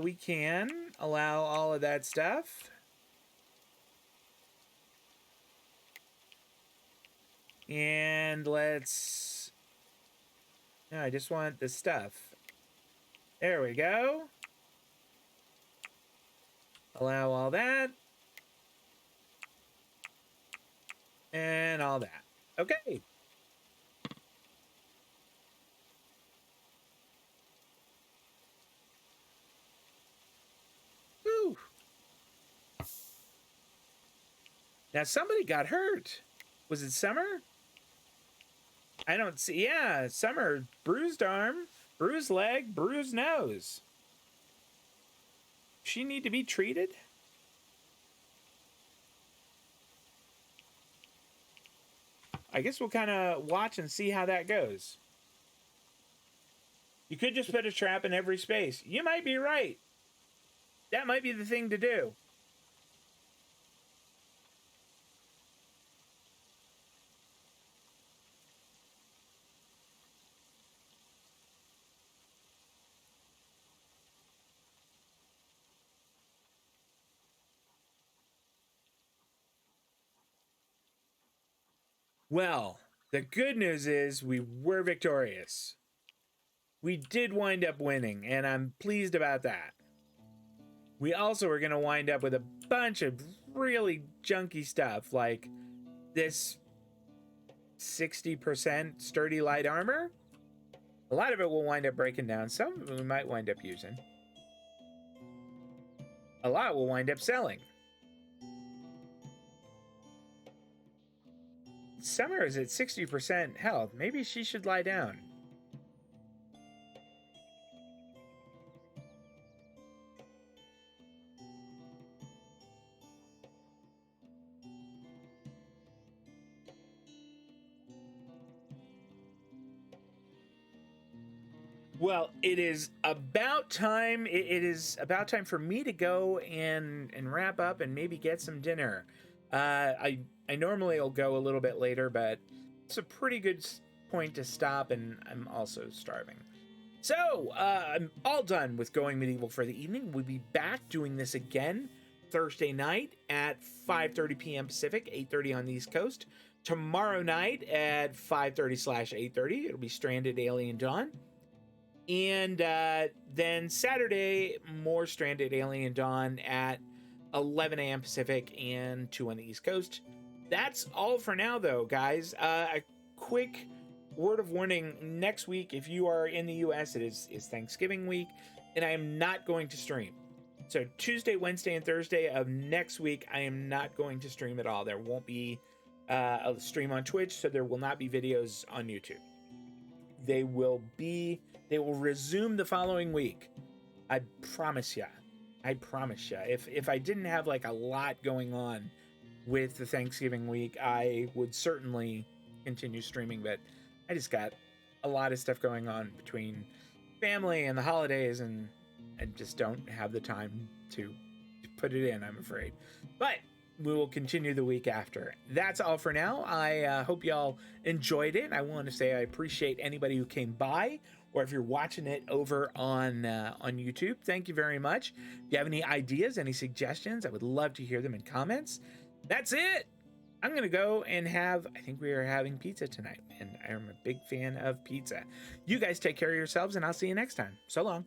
We can allow all of that stuff. And let's... No, I just want the stuff. There we go. Allow all that. And all that. Okay. Woo. Now somebody got hurt. Was it Summer? I don't see. Yeah, Summer. Bruised arm, bruised leg, bruised nose. She need to be treated? I guess we'll kind of watch and see how that goes. You could just put a trap in every space. You might be right. That might be the thing to do. Well, the good news is we were victorious. We did wind up winning, and I'm pleased about that. We also are going to wind up with a bunch of really junky stuff, like this 60% sturdy light armor. A lot of it will wind up breaking down. Some of it we might wind up using. A lot will wind up selling. Summer is at 60% health. Maybe she should lie down. Well, it is about time. It is about time for me to go and wrap up and maybe get some dinner. I normally will go a little bit later, but it's a pretty good point to stop, and I'm also starving. So I'm all done with Going Medieval for the evening. We'll be back doing this again Thursday night at 5:30 p.m. Pacific, 8:30 on the East Coast. Tomorrow night at 5:30/8:30, it'll be Stranded Alien Dawn. And then Saturday, more Stranded Alien Dawn at 11 a.m. Pacific and 2 on the East Coast. That's all for now, though, guys. A quick word of warning. Next week, if you are in the U.S., it is Thanksgiving week, and I am not going to stream. So Tuesday, Wednesday, and Thursday of next week, I am not going to stream at all. There won't be a stream on Twitch, so there will not be videos on YouTube. They will resume the following week. I promise ya. If I didn't have like a lot going on with the Thanksgiving week, I would certainly continue streaming, but I just got a lot of stuff going on between family and the holidays, and I just don't have the time to put it in, I'm afraid. But we will continue the week after. That's all for now. I hope y'all enjoyed it. I want to say I appreciate anybody who came by, or if you're watching it over on YouTube, thank you very much. If you have any ideas, any suggestions, I would love to hear them in comments. That's it. I'm going to go and I think we are having pizza tonight, and I'm a big fan of pizza. You guys take care of yourselves, and I'll see you next time. So long.